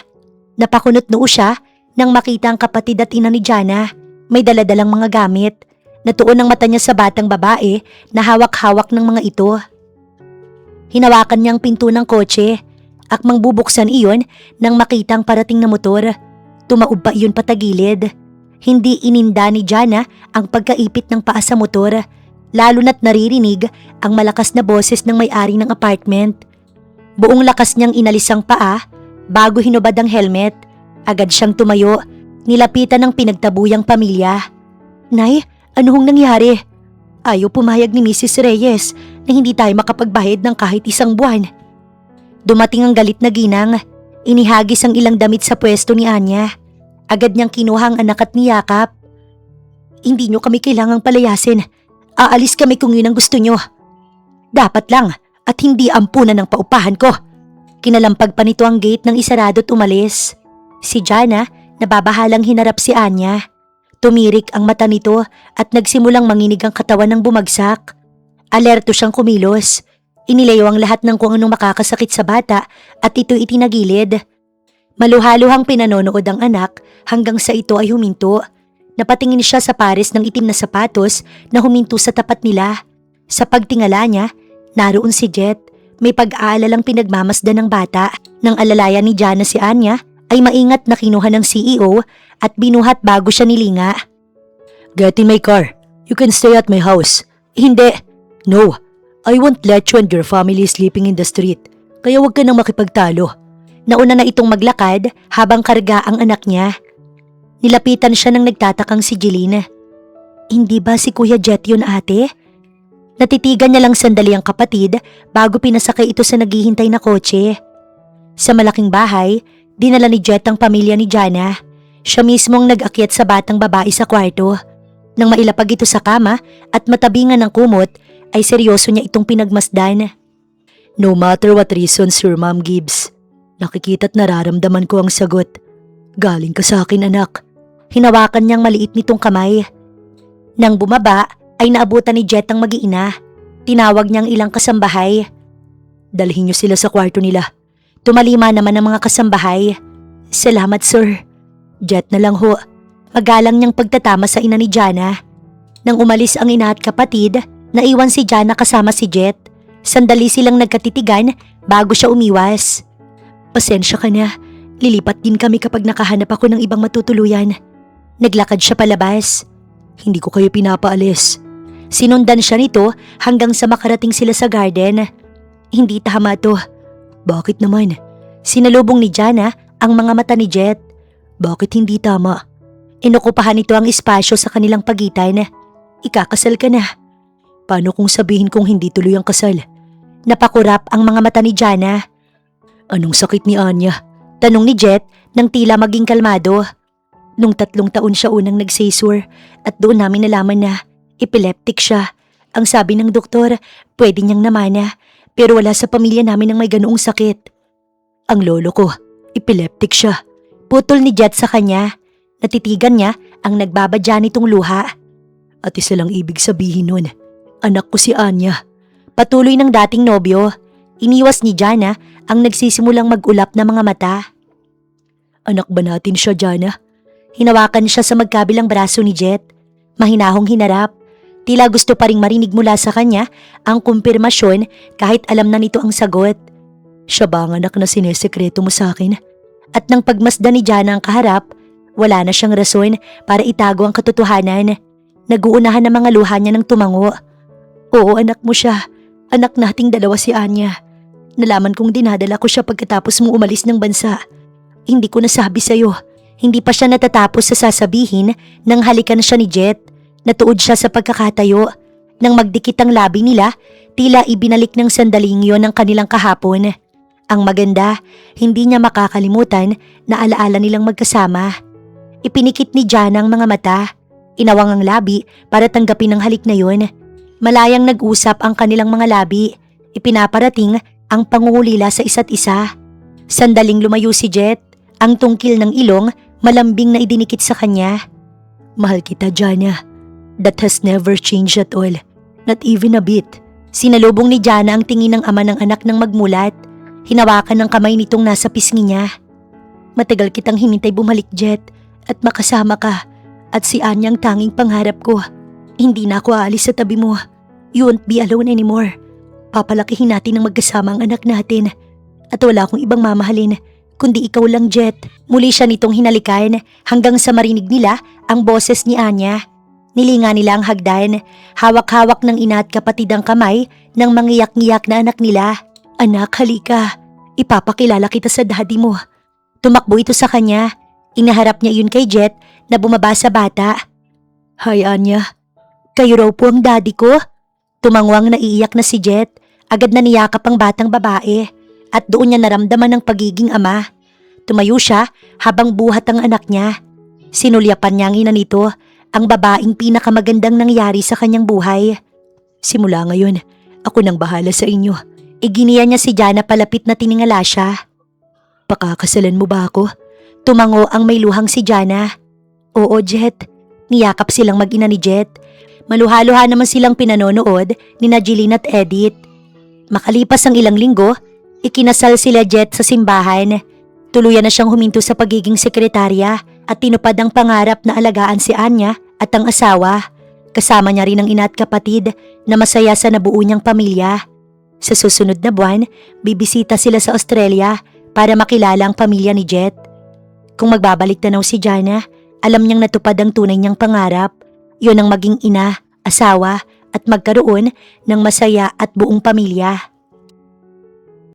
Napakunot noo siya nang makita ang kapatid at ina ni Jana. May daladalang mga gamit. Natuon ang mata niya sa batang babae na hawak-hawak ng mga ito. Hinawakan niya ang pinto ng kotse. Akmang bubuksan iyon nang makita ang parating na motor. Tumaob pa iyon patagilid. Hindi ininda ni Jana ang pagkaipit ng paa sa motor, lalo na't naririnig ang malakas na boses ng may-ari ng apartment. Buong lakas niyang inalis ang paa bago hinubad ang helmet. Agad siyang tumayo, nilapitan ng pinagtabuyang pamilya. Nay, ano hong nangyari? Ayaw pumayag ni Mrs. Reyes na hindi tayo makapagbayad ng kahit isang buwan. Dumating ang galit na ginang. Inihagis ang ilang damit sa pwesto ni Anya. Agad niyang kinuha ang anak at niyakap. Hindi niyo kami kailangang palayasin. Aalis kami kung yun ang gusto niyo. Dapat lang at hindi ampunan ng paupahan ko. Kinalampag pa nito ang gate ng isarado at umalis. Si Jana nababahalang hinarap si Anya. Tumirik ang mata nito at nagsimulang manginig ang katawan ng bumagsak. Alerto siyang kumilos. Inilayo ang lahat ng kung anong makakasakit sa bata at ito itinagilid. Maluhaluhang pinanonood ang anak hanggang sa ito ay huminto. Napatingin siya sa pares ng itim na sapatos na huminto sa tapat nila. Sa pagtingala niya, naroon si Jet. May pag-aalalang pinagmamasdan ng bata. Nang alalayan ni Jana si Anya, ay maingat na kinuha ng CEO at binuhat bago siya nilinga. Get in my car. You can stay at my house. Hindi. No. I won't let you and your family sleeping in the street. Kaya huwag ka nang makipagtalo. Nauna na itong maglakad habang karga ang anak niya. Nilapitan siya ng nagtatakang si Jeline. Hindi ba si Kuya Jet yun, ate? Natitigan niya lang sandali ang kapatid bago pinasakay ito sa naghihintay na kotse. Sa malaking bahay, dinala ni Jet ang pamilya ni Jana. Siya mismo ang nag-akyat sa batang babae sa kwarto. Nang mailapag ito sa kama at matabingan ng kumot, ay seryoso niya itong pinagmasdan. No matter what reasons your mom gives, nakikita't nararamdaman ko ang sagot. Galing ka sa akin, anak. Hinawakan niyang maliit nitong kamay. Nang bumaba, ay naabutan ni Jet ang mag-iina. Tinawag niyang ilang kasambahay. Dalhin niyo sila sa kwarto nila. Tumalima naman ang mga kasambahay. Salamat, sir. Jet na lang ho. Magalang niyang pagtatama sa ina ni Jana. Nang umalis ang ina at kapatid, naiwan si Jana kasama si Jet. Sandali silang nagkatitigan bago siya umiwas. Pasensya ka na. Lilipat din kami kapag nakahanap ako ng ibang matutuluyan. Naglakad siya palabas. Hindi ko kayo pinapaalis. Sinundan siya nito hanggang sa makarating sila sa garden. Hindi tama to. Bakit naman? Sinalubong ni Jana ang mga mata ni Jet. Bakit hindi tama? Inukupahan nito ang espasyo sa kanilang pagitan. Ikakasal ka na. Paano kung sabihin kong hindi tuloy ang kasal? Napakurap ang mga mata ni Jana. Anong sakit ni Anya? Tanong ni Jet nang tila maging kalmado. Nung 3 taon siya unang nag-seizure at doon namin nalaman na epileptic siya. Ang sabi ng doktor, pwede niyang namana pero wala sa pamilya namin ang may ganoong sakit. Ang lolo ko, epileptic siya. Putol ni Jet sa kanya. Natitigan niya ang nagbabadya nitong luha. At isa lang ibig sabihin nun, anak ko si Anya. Patuloy ng dating nobyo, iniwas ni Jana ang nagsisimulang mag-ulap na mga mata. Anak ba natin siya, Jana? Hinawakan siya sa magkabilang braso ni Jet. Mahinahong hinarap. Tila gusto pa ring marinig mula sa kanya ang kumpirmasyon kahit alam na nito ang sagot. Siya ba ang anak na sinesekreto mo sa akin? At nang pagmasdan ni Jana ang kaharap, wala na siyang rason para itago ang katotohanan. Naguunahan ang mga luha niya ng tumango. Oo, anak mo siya. Anak nating dalawa si Anya. Nalaman kong dinadala ko siya pagkatapos mong umalis ng bansa. Hindi ko nasabi sa'yo. Hindi pa siya natatapos sa sasabihin nang halikan siya ni Jet. Natuod siya sa pagkakatayo. Nang magdikit ang labi nila, tila ibinalik ng sandaling yon ang kanilang kahapon. Ang maganda, hindi niya makakalimutan na alaala nilang magkasama. Ipinikit ni Jana ang mga mata. Inawang ang labi para tanggapin ang halik na yon. Malayang nag-usap ang kanilang mga labi. ipinaparating ang pangungulila sa isa't isa. Sandaling lumayo si Jet, ang tungkil ng ilong malambing na idinikit sa kanya. Mahal kita, Jana. That has never changed at all. Not even a bit. Sinalubong ni Jana ang tingin ng ama ng anak ng magmulat. Hinawakan ng kamay nitong nasa pisngi niya. Matagal kitang hinintay bumalik, Jet, at makasama ka. At si Anya ang tanging pangarap ko. Hindi na ako aalis sa tabi mo. You won't be alone anymore. Papalakihin natin ng magkasama ang anak natin. At wala akong ibang mamahalin, kundi ikaw lang, Jet. Muli siya nitong hinalikan hanggang sa marinig nila ang boses ni Anya. Nilinga nila ang hagdan, hawak-hawak ng ina at kapatid ang kamay ng mangiyak-ngiyak na anak nila. Anak, halika. Ipapakilala kita sa daddy mo. Tumakbo ito sa kanya. Inaharap niya yun kay Jet na bumaba sa bata. Hi, Anya. Kayo raw po ang daddy ko? Tumangwang na iiyak na si Jet. Agad na niyakap ang batang babae at doon niya naramdaman ang pagiging ama. Tumayo siya habang buhat ang anak niya. Sinulyapan niya ang ina nito, ang babaeng pinakamagandang nangyari sa kanyang buhay. Simula ngayon, ako nang bahala sa inyo. Iginiya niya si Jana palapit na tiningala siya. Pakakasalan mo ba ako? Tumango ang may luhang si Jana. Oo, Jet. Niyakap silang mag-ina ni Jet. Maluha-luha naman silang pinanonood ni Jeline at Edith. Makalipas ang ilang linggo, ikinasal sila Jet sa simbahan. Tuluyan na siyang huminto sa pagiging sekretarya at tinupad ang pangarap na alagaan si Anya at ang asawa. Kasama niya rin ang ina at kapatid na masaya sa nabuo niyang pamilya. Sa susunod na buwan, bibisita sila sa Australia para makilala ang pamilya ni Jet. Kung magbabalik tanaw si Jana, alam niyang natupad ang tunay niyang pangarap. Yun ang maging ina, asawa at magkaroon ng masaya at buong pamilya.